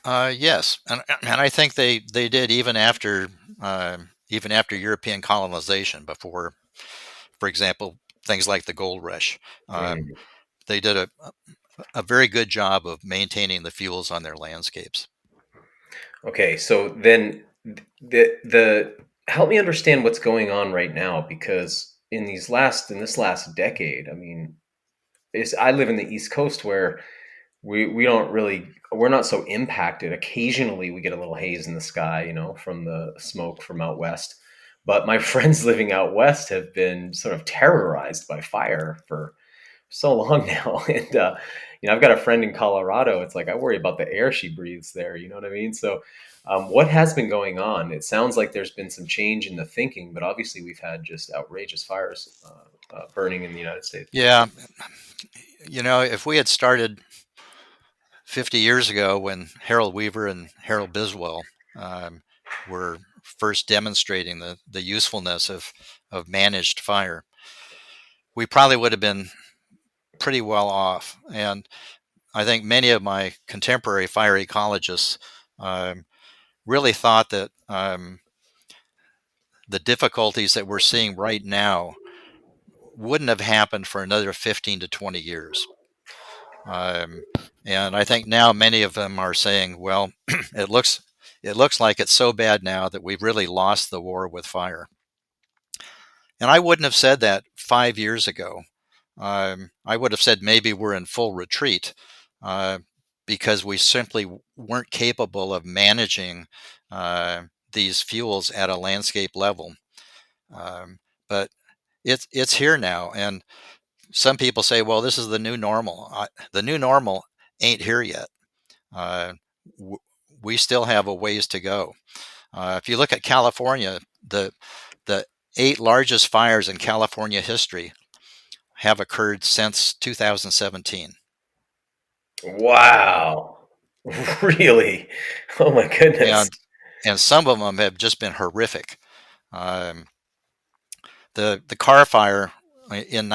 yes, and I think they did even after European colonization. Before, for example, things like the gold rush, um, Mm. they did a very good job of maintaining the fuels on their landscapes. Okay, so then the help me understand what's going on right now, because in this last decade, I mean, I live in the East Coast where we don't really, we're not so impacted. Occasionally we get a little haze in the sky, from the smoke from out west. But my friends living out west have been sort of terrorized by fire for so long now. And I've got a friend in Colorado. It's like I worry about the air she breathes there. You know what I mean? So, what has been going on? It sounds like there's been some change in the thinking, but obviously we've had just outrageous fires burning in the United States. Yeah, if we had started 50 years ago when Harold Weaver and Harold Biswell were first demonstrating the usefulness of managed fire, we probably would have been pretty well off. And I think many of my contemporary fire ecologists really thought that the difficulties that we're seeing right now wouldn't have happened for another 15 to 20 years. And I think now many of them are saying, well, it looks like it's so bad now that we've really lost the war with fire. And I wouldn't have said that 5 years ago. I would have said maybe we're in full retreat because we simply weren't capable of managing these fuels at a landscape level. But it's here now, and some people say, well, this is the new normal. The new normal ain't here yet. We still have a ways to go. If you look at California, the 8 largest fires in California history have occurred since 2017. Wow. Really? Oh my goodness. And some of them have just been horrific. The Carr fire in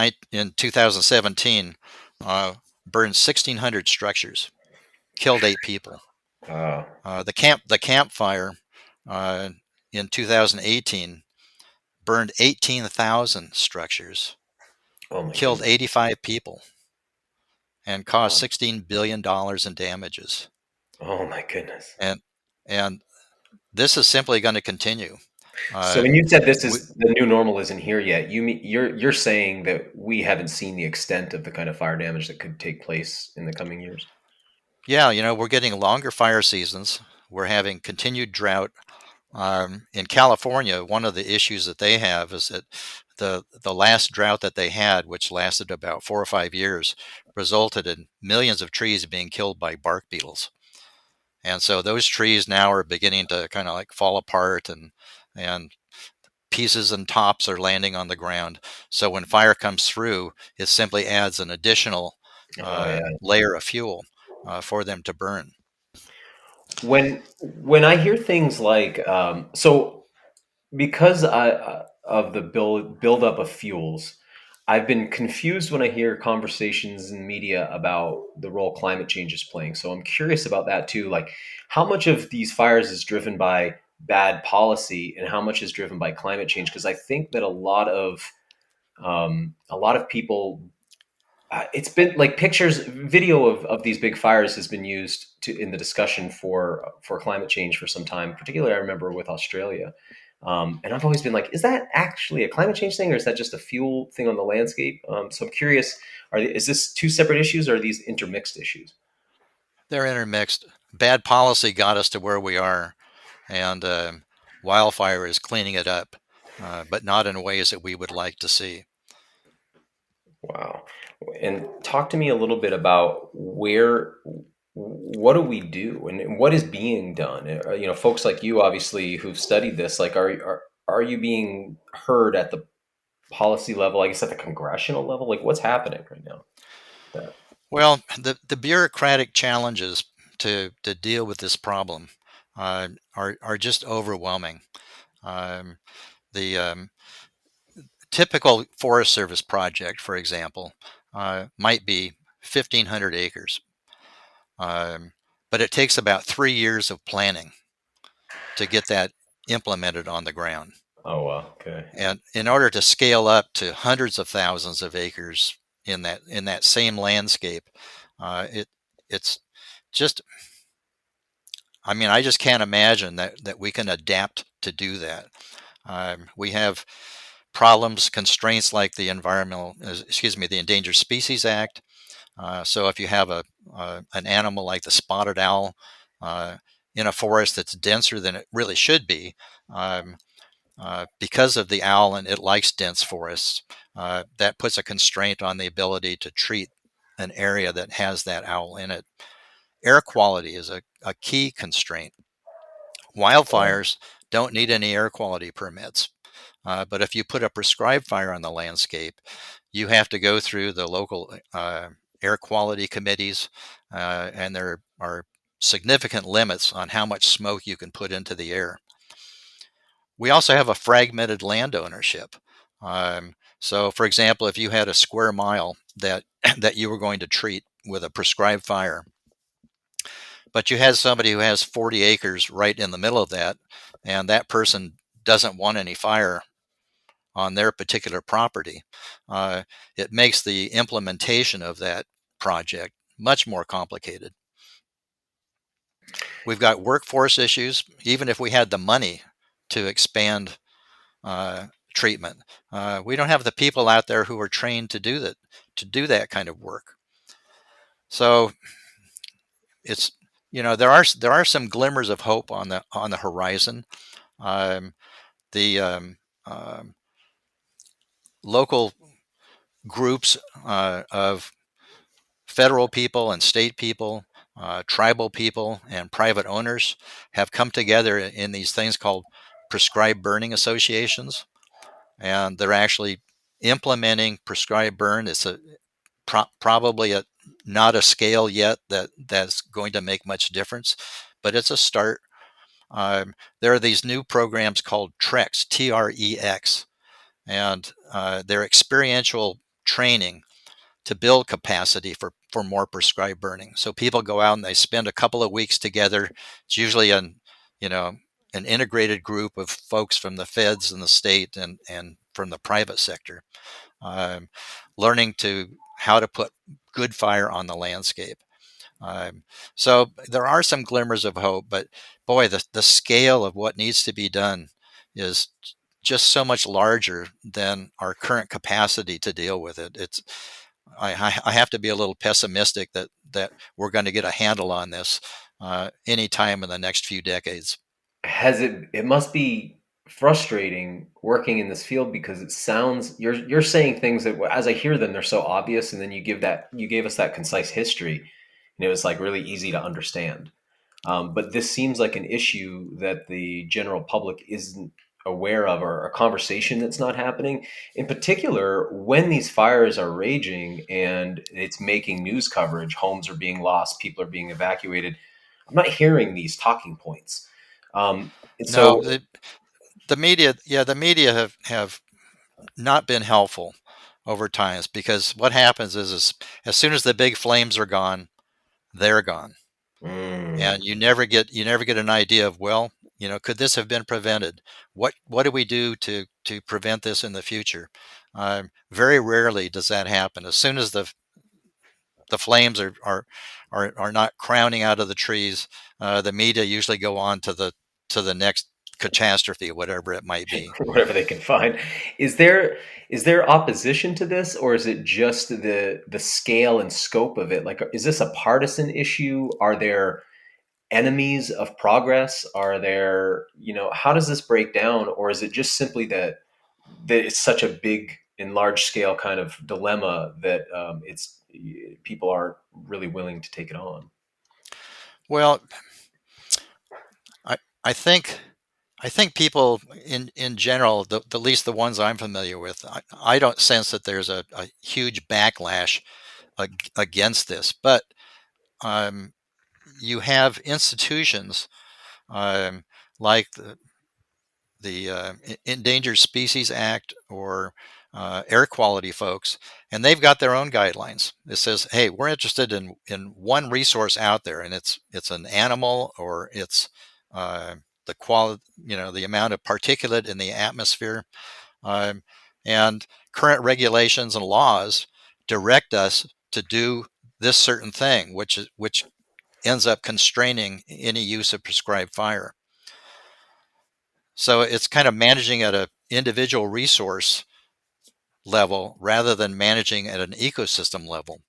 2017 burned 1,600 structures, killed 8 people. The Camp Fire in 2018 burned 18,000 structures, killed 85 people, and caused $16 billion in damages. Oh my goodness. And this is simply going to continue. So when you said the new normal isn't here yet, you're saying that we haven't seen the extent of the kind of fire damage that could take place in the coming years? Yeah, we're getting longer fire seasons. We're having continued drought. In California, one of the issues that they have is that the last drought that they had, which lasted about 4 or 5 years, resulted in millions of trees being killed by bark beetles. And so those trees now are beginning to kind of like fall apart, and pieces and tops are landing on the ground. So when fire comes through, it simply adds an additional layer of fuel for them to burn. When I hear things like so because of the build up of fuels, I've been confused when I hear conversations in media about the role climate change is playing. So I'm curious about that too. Like, how much of these fires is driven by bad policy, and how much is driven by climate change? Because I think that a lot of people, it's been like video of these big fires has been used in the discussion for climate change for some time. Particularly, I remember with Australia. And I've always been like, is that actually a climate change thing, or is that just a fuel thing on the landscape? So I'm curious, is this two separate issues, or are these intermixed issues? They're intermixed. Bad policy got us to where we are, and wildfire is cleaning it up, but not in ways that we would like to see. Wow. And talk to me a little bit about what do we do, and what is being done? Folks like you, obviously, who've studied this, like, are you being heard at the policy level, I guess at the congressional level? Like, what's happening right now? Well, the bureaucratic challenges to deal with this problem are just overwhelming. The typical Forest Service project, for example, might be 1,500 acres. But it takes about 3 years of planning to get that implemented on the ground. Oh, wow. Okay. And in order to scale up to hundreds of thousands of acres in that same landscape, it's just, I mean, I just can't imagine that we can adapt to do that. We have problems, constraints like the Endangered Species Act. So if you have an animal like the spotted owl in a forest that's denser than it really should be, um, because of the owl and it likes dense forests, that puts a constraint on the ability to treat an area that has that owl in it. Air quality is a key constraint. Wildfires don't need any air quality permits. But if you put a prescribed fire on the landscape, you have to go through the local air quality committees, and there are significant limits on how much smoke you can put into the air. We also have a fragmented land ownership. So, for example, if you had a square mile that that you were going to treat with a prescribed fire, but you had somebody who has 40 acres right in the middle of that, and that person doesn't want any fire on their particular property, it makes the implementation of that project much more complicated. We've got workforce issues. Even if we had the money to expand treatment, we don't have the people out there who are trained to do that kind of work. So it's there are some glimmers of hope on the horizon. The local groups of federal people and state people, tribal people, and private owners have come together in these things called prescribed burning associations, and they're actually implementing prescribed burn. It's probably not a scale yet that's going to make much difference, but it's a start. There are these new programs called TREX, TREX, and they're experiential training to build capacity for more prescribed burning. So people go out and they spend a couple of weeks together. It's usually an integrated group of folks from the feds and the state and from the private sector, learning how to put good fire on the landscape. So there are some glimmers of hope, but boy, the scale of what needs to be done is just so much larger than our current capacity to deal with it. I have to be a little pessimistic that we're going to get a handle on this anytime in the next few decades. It must be frustrating working in this field because it sounds you're saying things that as I hear them they're so obvious, and then you gave us that concise history and it was like really easy to understand. But this seems like an issue that the general public isn't aware of, or a conversation that's not happening. In particular, when these fires are raging and it's making news coverage, homes are being lost, people are being evacuated. I'm not hearing these talking points. And No, so, the media, the media have not been helpful over times, because what happens is as soon as the big flames are gone, they're gone. And mm, you never get an idea of, well, could this have been prevented? What do we do to prevent this in the future? Very rarely does that happen. As soon as the flames are not crowning out of the trees, the media usually go on to the next catastrophe, whatever it might be. whatever they can find. Is there opposition to this, or is it just the scale and scope of it? Like, is this a partisan issue? Are there enemies of progress? Are there, how does this break down? Or is it just simply that it's such a big and large scale kind of dilemma that it's people aren't really willing to take it on? Well, I I think I think people in general, the least the ones I'm familiar with, I don't sense that there's a huge backlash against this. But um, you have institutions um, like the Endangered Species Act, or air quality folks, and they've got their own guidelines. It says, hey, we're interested in one resource out there, and it's an animal, or it's uh, the quality, the amount of particulate in the atmosphere, um, and current regulations and laws direct us to do this certain thing, which ends up constraining any use of prescribed fire. So it's kind of managing at a individual resource level rather than managing at an ecosystem level,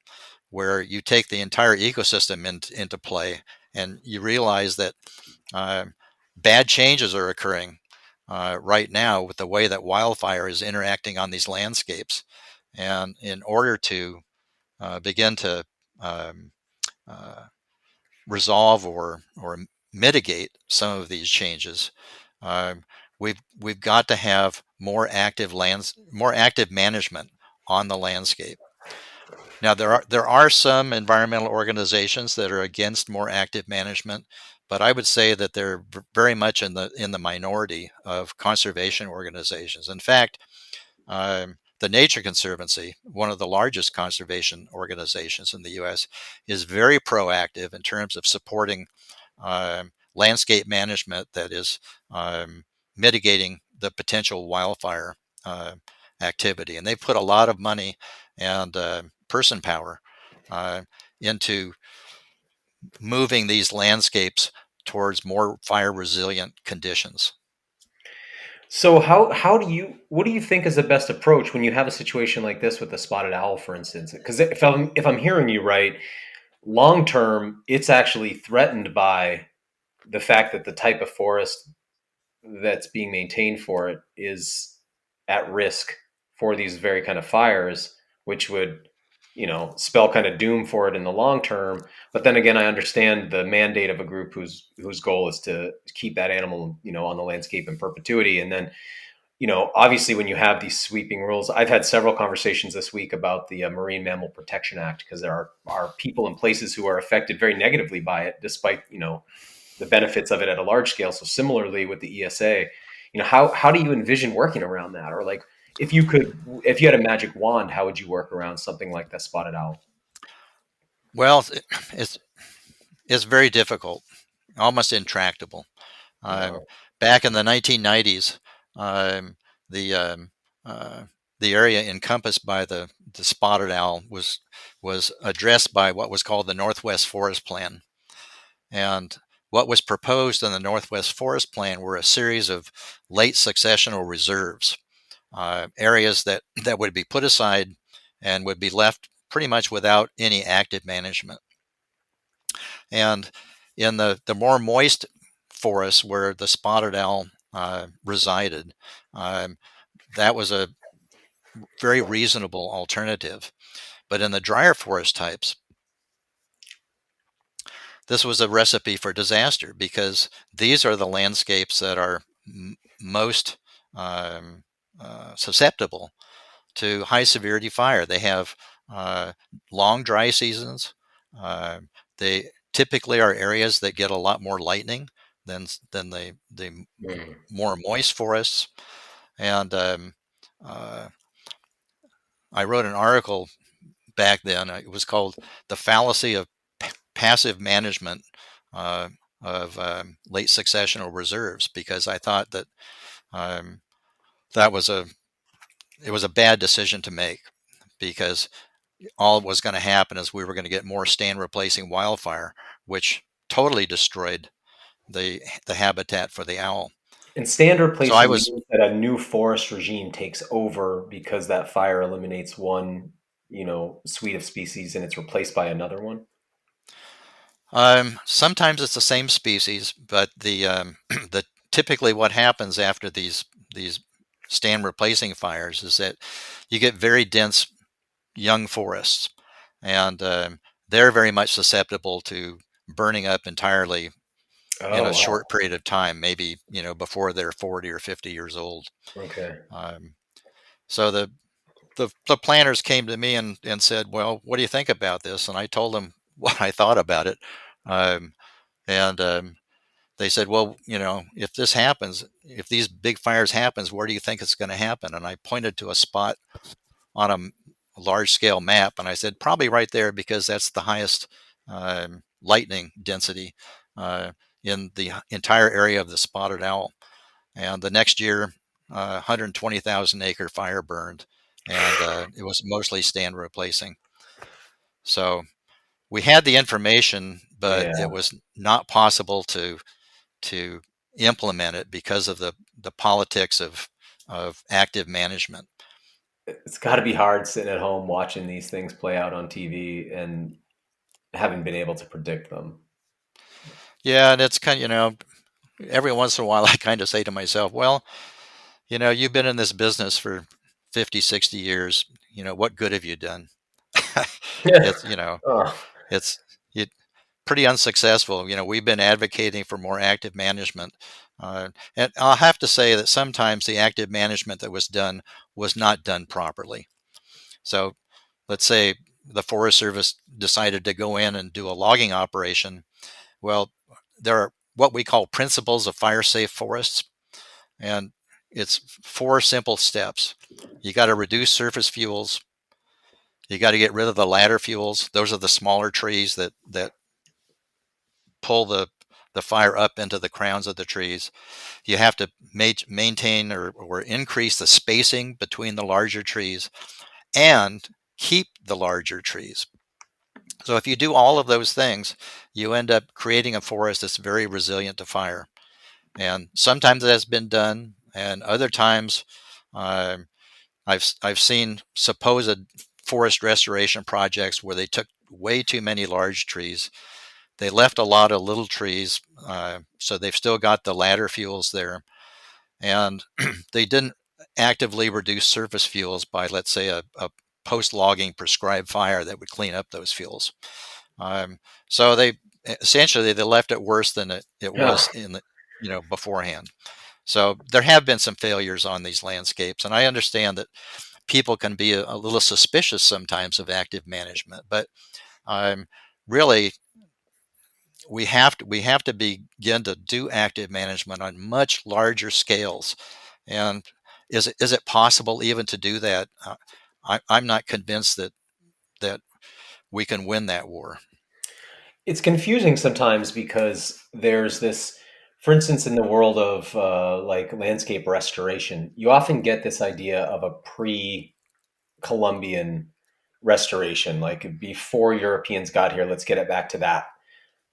where you take the entire ecosystem into play, and you realize that bad changes are occurring right now with the way that wildfire is interacting on these landscapes. And in order to begin to um, uh, resolve or mitigate some of these changes, um, we've got to have more active management on the landscape. Now there are some environmental organizations that are against more active management, but I would say that they're very much in the minority of conservation organizations. In fact, the Nature Conservancy, one of the largest conservation organizations in the U.S., is very proactive in terms of supporting landscape management that is mitigating the potential wildfire uh, activity. And they put a lot of money and person power uh, into moving these landscapes towards more fire resilient conditions. So what do you think is the best approach when you have a situation like this with the spotted owl, for instance? Because if I'm hearing you right, long term, it's actually threatened by the fact that the type of forest that's being maintained for it is at risk for these very kind of fires, which would, spell kind of doom for it in the long term. But then again, I understand the mandate of a group whose goal is to keep that animal, on the landscape in perpetuity. And then, obviously, when you have these sweeping rules, I've had several conversations this week about the Marine Mammal Protection Act, because there are people in places who are affected very negatively by it, despite, the benefits of it at a large scale. So similarly with the ESA, how do you envision working around that? Or like, if you had a magic wand, how would you work around something like that spotted owl? Well, it's it's very difficult, almost intractable. Um, No. Back in the 1990s, um, the um, uh, the area encompassed by the spotted owl was addressed by what was called the Northwest Forest Plan. And what was proposed in the Northwest Forest Plan were a series of late successional reserves, areas that would be put aside and would be left pretty much without any active management. And in the more moist forests where the spotted owl resided, um, that was a very reasonable alternative. But in the drier forest types, this was a recipe for disaster, because these are the landscapes that are most um, susceptible to high severity fire. They have uh, long dry seasons. Uh, they typically are areas that get a lot more lightning than the Mm. more moist forests. And uh, I wrote an article back then. It was called "The Fallacy of Passive Management uh, of Late Successional Reserves," because I thought that um, that was it was a bad decision to make, because all was going to happen is we were going to get more stand replacing wildfire, which totally destroyed the habitat for the owl. And stand So I replacing was means that a new forest regime takes over because that fire eliminates one, suite of species and it's replaced by another one. sometimes it's the same species, but the typically what happens after these stand replacing fires is that you get very dense young forests, and they're very much susceptible to burning up entirely in Oh, a wow. short period of time, maybe before they're 40 or 50 years old. Okay. Um, so the planners came to me and said, "Well, what do you think about this?" And I told them what I thought about it, um, and they said, "Well, if this happens, if these big fires happens, where do you think it's going to happen?" And I pointed to a spot on a large scale map, and I said, "Probably right there, because that's the highest lightning density uh, in the entire area of the spotted owl." And the next year, 120,000 acre fire burned, and it was mostly stand replacing. So we had the information, but Yeah. it was not possible to implement it because of the politics of active management. it's got to be hard sitting at home watching these things play out on TV and having been able to predict them. Yeah, and it's kind of, every once in a while I kind of say to myself, well, you've been in this business for 50, 60 years. What good have you done? Yeah. It's, Oh, it's you, pretty unsuccessful. We've been advocating for more active management. And I'll have to say that sometimes the active management that was done was not done properly. So let's say the Forest Service decided to go in and do a logging operation. Well, there are what we call principles of fire safe forests. And it's four simple steps. You got to reduce surface fuels. You got to get rid of the ladder fuels. Those are the smaller trees that pull the fire up into the crowns of the trees. You have to maintain or increase the spacing between the larger trees and keep the larger trees. So if you do all of those things, you end up creating a forest that's very resilient to fire. And sometimes it has been done, and other times uh, I've seen supposed forest restoration projects where they took way too many large trees. They left a lot of little trees, so they've still got the ladder fuels there, and they didn't actively reduce surface fuels by, let's say, a post-logging prescribed fire that would clean up those fuels. Um, so they essentially they left it worse than it yeah. was in the beforehand. So there have been some failures on these landscapes, and I understand that people can be a little suspicious sometimes of active management, but um, really we have to begin to do active management on much larger scales. And is it possible even to do that? I'm not convinced that we can win that war. It's confusing sometimes because there's this, for instance, in the world of like landscape restoration, you often get this idea of a pre-Columbian restoration, like before Europeans got here, let's get it back to that.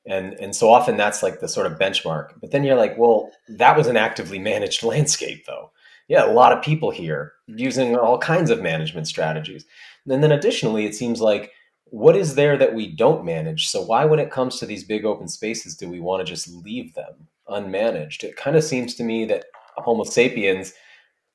And so often that's like the sort of benchmark. But then you're like, well, that was an actively managed landscape, though. Yeah, a lot of people here using all kinds of management strategies. And then additionally, it seems like what is there that we don't manage? So why, when it comes to these big open spaces, do we want to just leave them unmanaged? It kind of seems to me that Homo sapiens,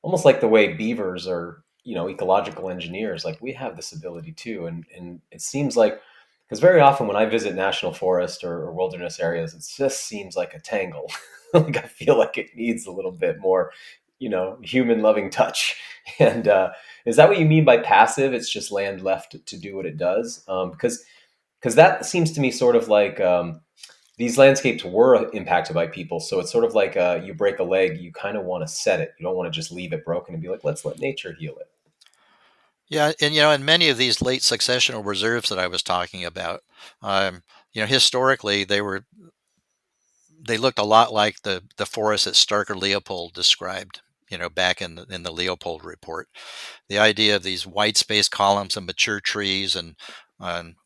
almost like the way beavers are, ecological engineers, like we have this ability too. And it seems like, because very often when I visit national forest or wilderness areas, it just seems like a tangle. Like I feel like it needs a little bit more, human loving touch. And is that what you mean by passive? It's just land left to do what it does. Because that seems to me sort of like these landscapes were impacted by people. So it's sort of like you break a leg, you kind of want to set it. You don't want to just leave it broken and be like, let's let nature heal it. Yeah, and in many of these late successional reserves that I was talking about, um, historically they looked a lot like the forest that Starker Leopold described, back in the Leopold report. The idea of these white space columns of mature trees and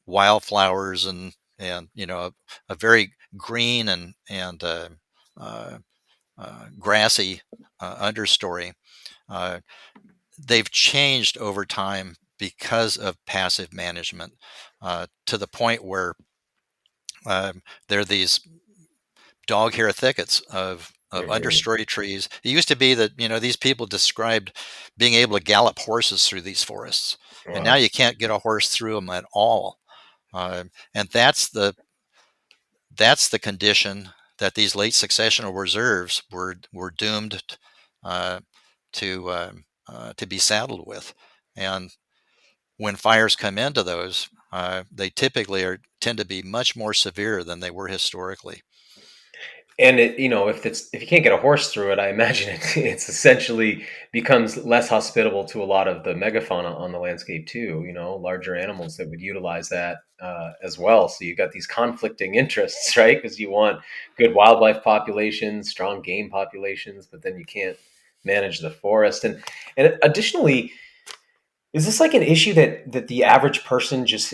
wildflowers and a very green and uh, grassy understory. Uh, they've changed over time because of passive management to the point where there are these dog hair thickets of Hmm. understory trees. It used to be that these people described being able to gallop horses through these forests, and now Wow. you can't get a horse through them at all. And that's the condition that these late successional reserves were doomed uh, to be saddled with. And when fires come into those, they typically tend to be much more severe than they were historically. And it, if you can't get a horse through it, I imagine it's essentially becomes less hospitable to a lot of the megafauna on the landscape too. Larger animals that would utilize that as well. So you got these conflicting interests, right? Because you want good wildlife populations, strong game populations, but then you can't manage the forest. And additionally, is this like an issue that the average person just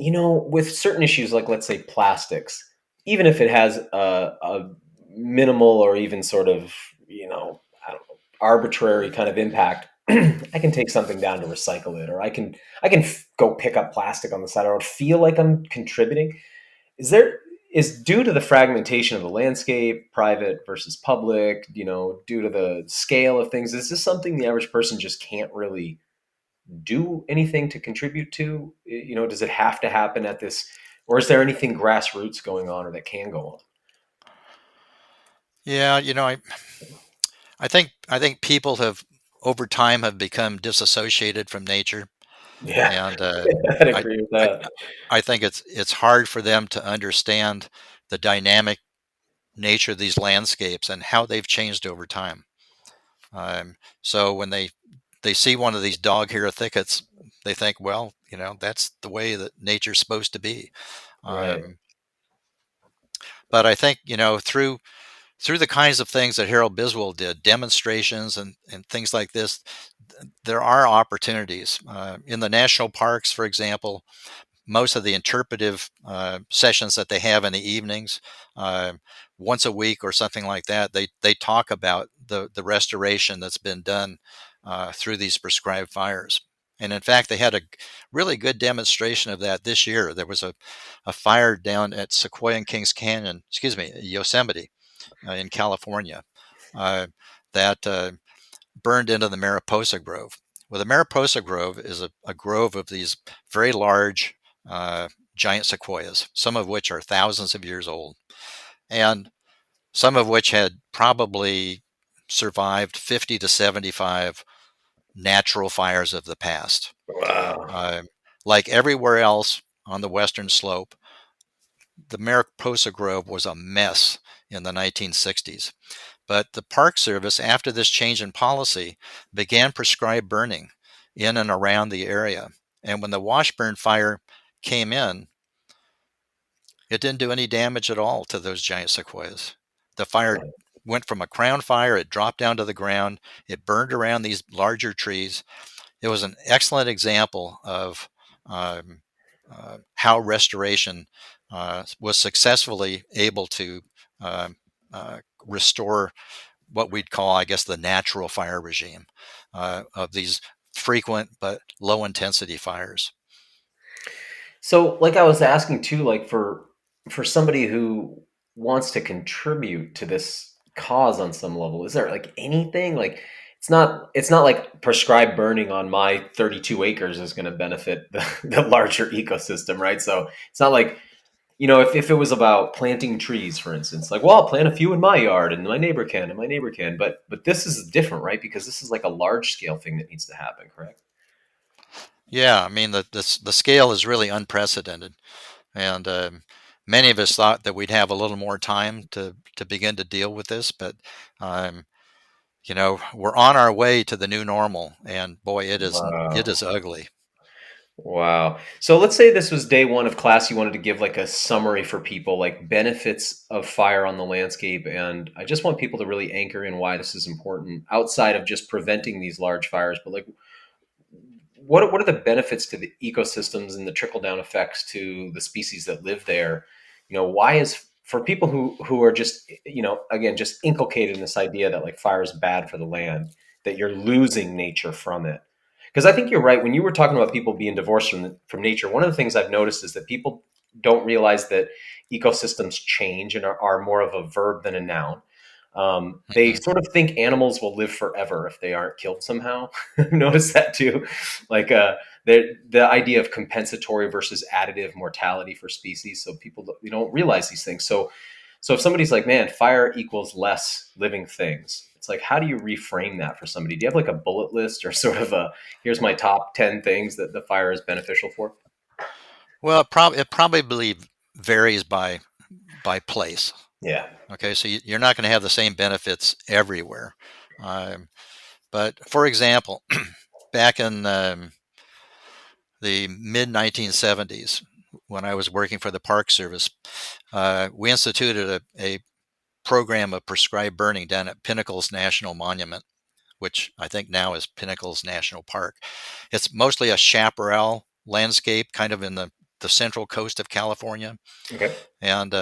with certain issues like, let's say, plastics, even if it has a minimal or even sort of, I don't know, arbitrary kind of impact, I can take something down to recycle it, or I can go pick up plastic on the side of the road, feel like I'm contributing. Is there is due to the fragmentation of the landscape, private versus public, due to the scale of things, is this something the average person just can't really do anything to contribute to? Does it have to happen at this, or is there anything grassroots going on or that can go on? Yeah, I think people have over time have become disassociated from nature, Yeah, and I'd I, agree with I that. I think it's hard for them to understand the dynamic nature of these landscapes and how they've changed over time. So when they see one of these dog hair thickets, they think, well, that's the way that nature's supposed to be. Right. Um, but I think through the kinds of things that Harold Biswell did, demonstrations and things like this, there are opportunities in the national parks, for example. Most of the interpretive sessions that they have in the evenings, uh, once a week or something like that, they talk about the restoration that's been done through these prescribed fires. And in fact, they had a really good demonstration of that this year. There was a fire down at Sequoia and Kings Canyon, excuse me, Yosemite in California, uh, that burned into the Mariposa Grove. Well, the Mariposa Grove is a grove of these very large uh, giant sequoias, some of which are thousands of years old, and some of which had probably survived 50 to 75 natural fires of the past. Wow. Uh, like everywhere else on the western slope, the Mariposa Grove was a mess in the 1960s. But the Park Service, after this change in policy, began prescribed burning in and around the area. And when the Washburn fire came in, it didn't do any damage at all to those giant sequoias. The fire went from a crown fire, it dropped down to the ground, it burned around these larger trees. It was an excellent example of um, how restoration was successfully able to um, restore what we'd call, I guess, the natural fire regime of these frequent but low intensity fires. So, like I was asking too, like for somebody who wants to contribute to this cause on some level, is there like anything like it's not like prescribed burning on my 32 acres is going to benefit the larger ecosystem, right? So it's not like if it was about planting trees, for instance, like, well, I'll plant a few in my yard and my neighbor can and my neighbor can, but this is different, right? Because this is like a large scale thing that needs to happen, correct? Yeah, I mean the scale is really unprecedented, and many of us thought that we'd have a little more time to begin to deal with this, but um, we're on our way to the new normal, and boy, it Wow. is ugly. Wow. So let's say this was day one of class. You wanted to give like a summary for people, like benefits of fire on the landscape. And I just want people to really anchor in why this is important outside of just preventing these large fires. But like, what are the benefits to the ecosystems and the trickle down effects to the species that live there? Why is for people who are just, again, just inculcated in this idea that like fire is bad for the land, that you're losing nature from it. Because I think you're right. When you were talking about people being divorced from nature, one of the things I've noticed is that people don't realize that ecosystems change and are more of a verb than a noun. They Mhm. sort of think animals will live forever if they aren't killed somehow. I've noticed that too. Like the idea of compensatory versus additive mortality for species. So we don't realize these things. So if somebody's like, man, fire equals less living things, it's like, how do you reframe that for somebody? Do you have like a bullet list or sort of here's my top 10 things that the fire is beneficial for? Well, it probably varies by place. Yeah. Okay, so you're not going to have the same benefits everywhere. Um, but for example, back in the mid 1970s, when I was working for the Park Service, we instituted a program of prescribed burning down at Pinnacles National Monument, which I think now is Pinnacles National Park. It's mostly a chaparral landscape, kind of in the central coast of California. Okay. And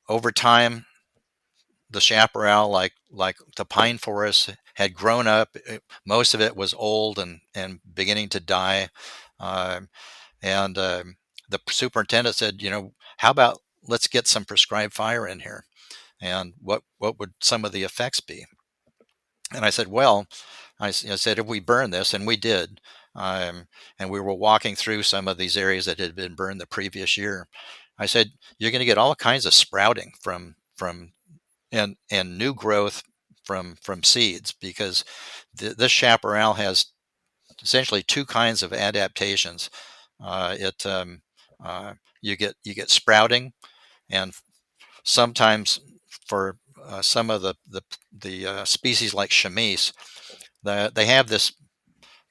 over time, the chaparral, like the pine forests, had grown up. Most of it was old and beginning to die. Um, and the superintendent said, how about let's get some prescribed fire in here? And what would some of the effects be? And I said, well, I said, if we burn this, and we did, and we were walking through some of these areas that had been burned the previous year. I said, you're going to get all kinds of sprouting from and new growth from seeds, because this chaparral has essentially two kinds of adaptations. It you get sprouting, and sometimes for some of the species like chamise, they have this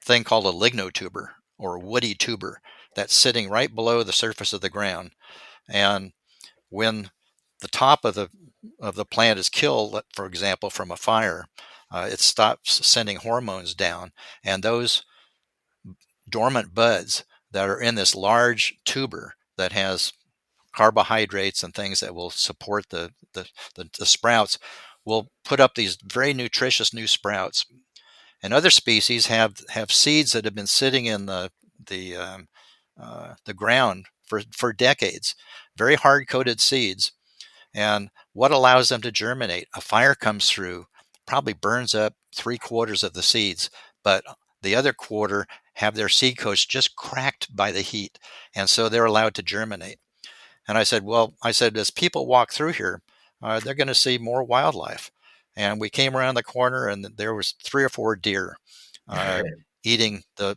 thing called a lignotuber, or woody tuber, that's sitting right below the surface of the ground. And when the top of the plant is killed, for example, from a fire, it stops sending hormones down, and those dormant buds that are in this large tuber that has carbohydrates and things that will support the sprouts will put up these very nutritious new sprouts. And other species have seeds that have been sitting in the ground for decades, very hard coated seeds. And what allows them to germinate? A fire comes through, probably burns up 3/4 of the seeds, but the other quarter have their seed coats just cracked by the heat, and so they're allowed to germinate. And I said, as people walk through here, they're going to see more wildlife. And we came around the corner, and there was 3 or 4 deer uh, eating the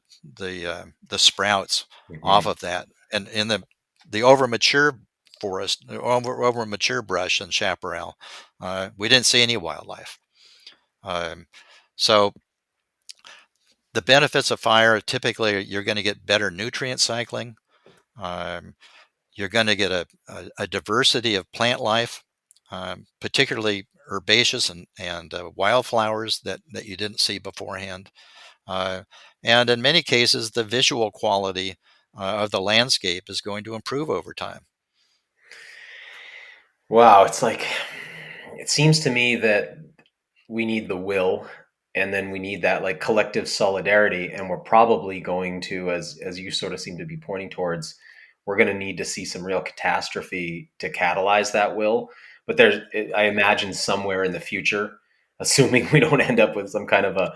sprouts off Mhm. of that. And in the over mature forest, over mature brush and chaparral, we didn't see any wildlife. Um, so the benefits of fire, typically you're going to get better nutrient cycling. Um, you're going to get a diversity of plant life, particularly herbaceous and wildflowers that you didn't see beforehand. Uh, and in many cases, the visual quality of the landscape is going to improve over time. Wow, it's like it seems to me that we need the will, and then we need that like collective solidarity, and we're probably going to, as you sort of seem to be pointing towards, we're going to need to see some real catastrophe to catalyze that will. But there's, I imagine, somewhere in the future, assuming we don't end up with some kind of a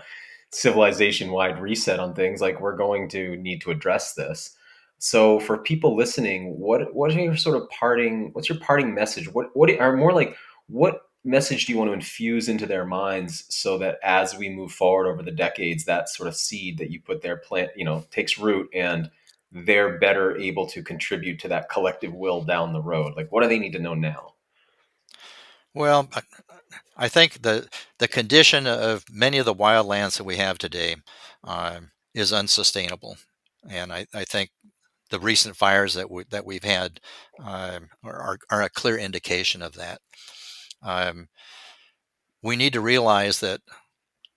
civilization wide reset on things, like we're going to need to address this. So for people listening, what are your sort of parting, what's your parting message? What are more like, what message do you want to infuse into their minds so that as we move forward over the decades, that sort of seed that you put there plant, takes root, and they're better able to contribute to that collective will down the road? Like, what do they need to know now? Well, I think the condition of many of the wildlands that we have today is unsustainable, and I think the recent fires that we've had are a clear indication of that. Um, we need to realize that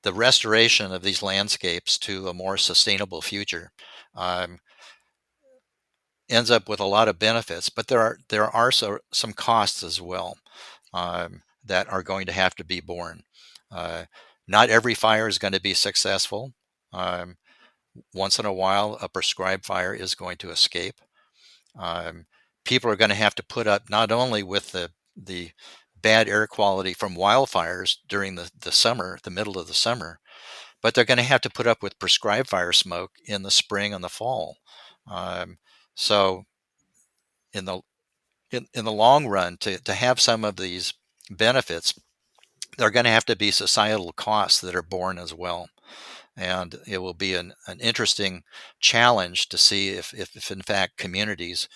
the restoration of these landscapes to a more sustainable future um, ends up with a lot of benefits, but there are some costs as well that are going to have to be borne. Uh, Not every fire is going to be successful. Um, Once in a while, a prescribed fire is going to escape. Um, People are going to have to put up not only with the bad air quality from wildfires during the summer, the middle of the summer, but they're going to have to put up with prescribed fire smoke in the spring and the fall. Um, so in the long run, to have some of these benefits, there are going to have to be societal costs that are borne as well. And it will be an interesting challenge to see if in fact communities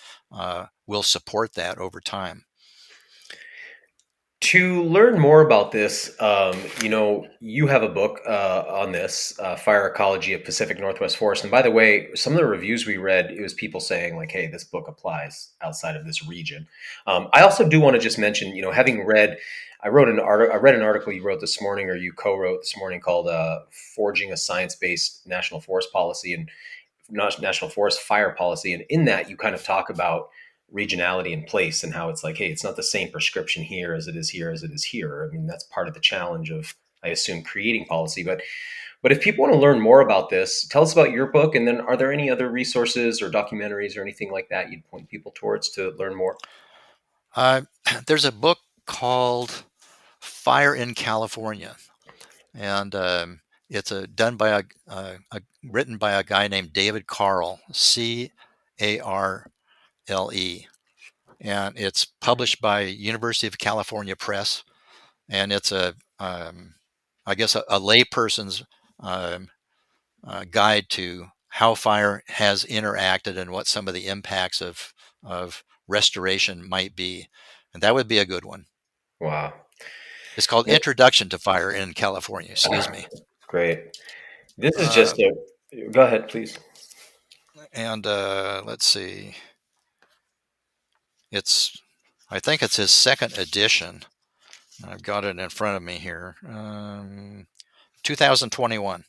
will support that over time. To learn more about this, you have a book on this, Fire Ecology of Pacific Northwest Forest. And by the way, some of the reviews we read, it was people saying like, "Hey, this book applies outside of this region." I also do want to just mention, having read, I read an article you wrote this morning, or you co-wrote this morning, called "Forging a Science-Based National Forest Policy and National Forest Fire Policy," and in that you kind of talk about regionality and place, and how it's like, hey, it's not the same prescription here as it is here as it is here. I mean, that's part of the challenge of I assume, creating policy. But if people want to learn more about this, tell us about your book. And then are there any other resources or documentaries or anything like that you'd point people towards to learn more? There's a book called Fire in California, and it's written by a guy named David Carle, Carle, and it's published by University of California Press, and it's I guess a layperson's guide to how fire has interacted and what some of the impacts of restoration might be, and that would be a good one. Wow. It's called Introduction to Fire in California. Excuse me. Great. This is just go ahead, please. And let's see. I think it's his second edition. I've got it in front of me here. 2021.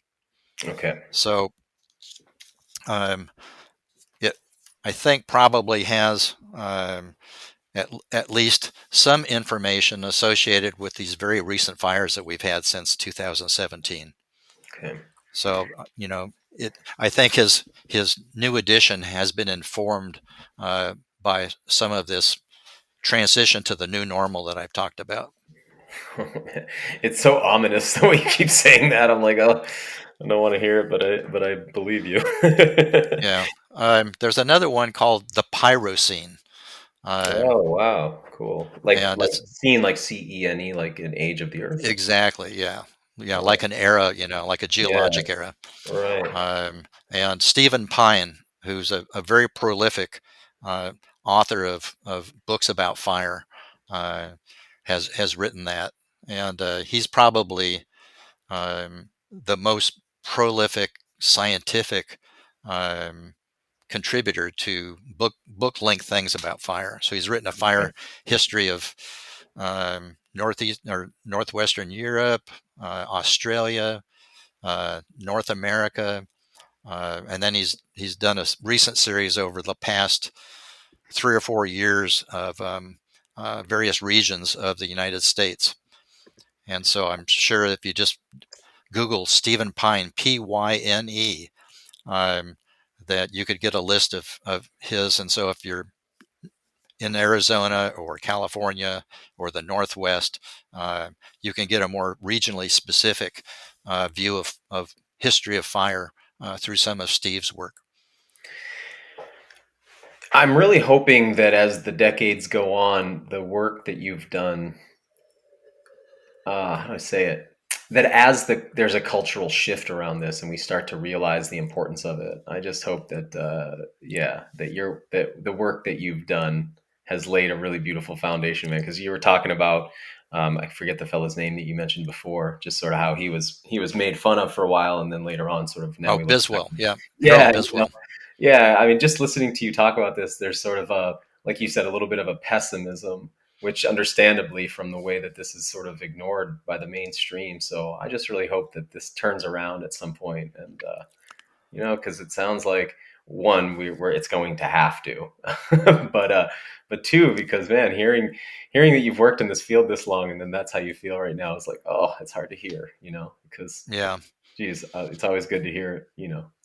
Okay. So, it I think probably has at least some information associated with these very recent fires that we've had since 2017. Okay. So, I think his new edition has been informed by some of this transition to the new normal that I've talked about. It's so ominous the way you keep saying that. I'm like, oh, I don't want to hear it, but I believe you. Yeah. There's another one called The Pyrocene. Oh, wow. Cool. Like scene, like CENE, like an age of the earth. Exactly. Yeah. Yeah. Like an era, like a geologic era. Right. And Stephen Pine, who's a very prolific author of books about fire, has written that. And he's probably the most prolific scientific contributor to book length things about fire. So he's written a fire history of northeast or northwestern Europe, Australia, North America, and then he's done a recent series over the past 3 or 4 years of various regions of the United States. And so I'm sure if you just Google Stephen Pine, Pyne, that you could get a list of his. And so if you're in Arizona or California or the Northwest, you can get a more regionally specific view of history of fire through some of Steve's work. I'm really hoping that as the decades go on, the work that you've done, how do I say it? That as there's a cultural shift around this and we start to realize the importance of it, I just hope that that the work that you've done has laid a really beautiful foundation, man. Because you were talking about, I forget the fellow's name that you mentioned before, just sort of how he was made fun of for a while, and then later on, sort of now. Biswell, yeah, Biswell. Yeah, I mean, just listening to you talk about this, there's sort of like you said, a little bit of a pessimism, which understandably from the way that this is sort of ignored by the mainstream. So I just really hope that this turns around at some point, and because it sounds like one, where it's going to have to, but two, because man, hearing that you've worked in this field this long, and then that's how you feel right now, is like, oh, it's hard to hear, because geez, it's always good to hear,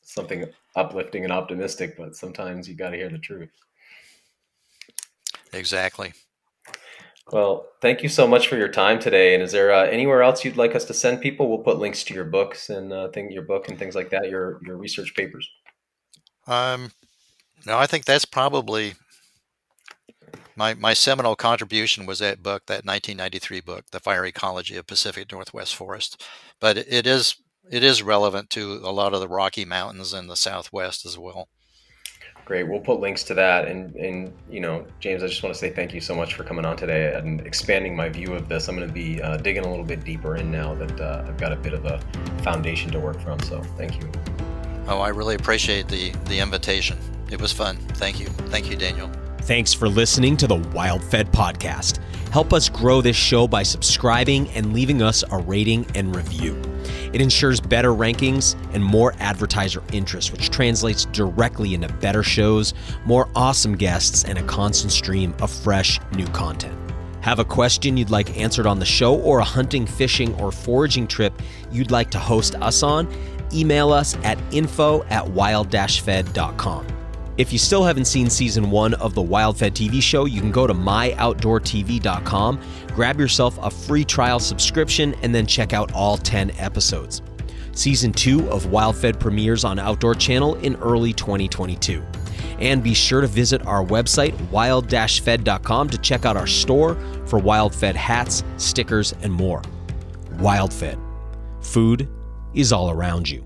something uplifting and optimistic, but sometimes you got to hear the truth. Exactly. Well, thank you so much for your time today. And is there anywhere else you'd like us to send people? We'll put links to your books and your book and things like that, your research papers. No, I think that's probably my seminal contribution was that book, that 1993 book, The Fire Ecology of Pacific Northwest Forest. But it is relevant to a lot of the Rocky Mountains and the Southwest as well. Great. We'll put links to that. And James, I just want to say thank you so much for coming on today and expanding my view of this. I'm going to be digging a little bit deeper in now that I've got a bit of a foundation to work from. So thank you. Oh, I really appreciate the invitation. It was fun. Thank you. Thank you, Daniel. Thanks for listening to the WildFed podcast. Help us grow this show by subscribing and leaving us a rating and review. It ensures better rankings and more advertiser interest, which translates directly into better shows, more awesome guests, and a constant stream of fresh new content. Have a question you'd like answered on the show, or a hunting, fishing, or foraging trip you'd like to host us on? Email us at info@wild-fed.com. If you still haven't seen season 1 of the WildFed TV show, you can go to myoutdoortv.com, grab yourself a free trial subscription, and then check out all 10 episodes. Season 2 of WildFed premieres on Outdoor Channel in early 2022. And be sure to visit our website, wild-fed.com, to check out our store for WildFed hats, stickers, and more. WildFed. Food is all around you.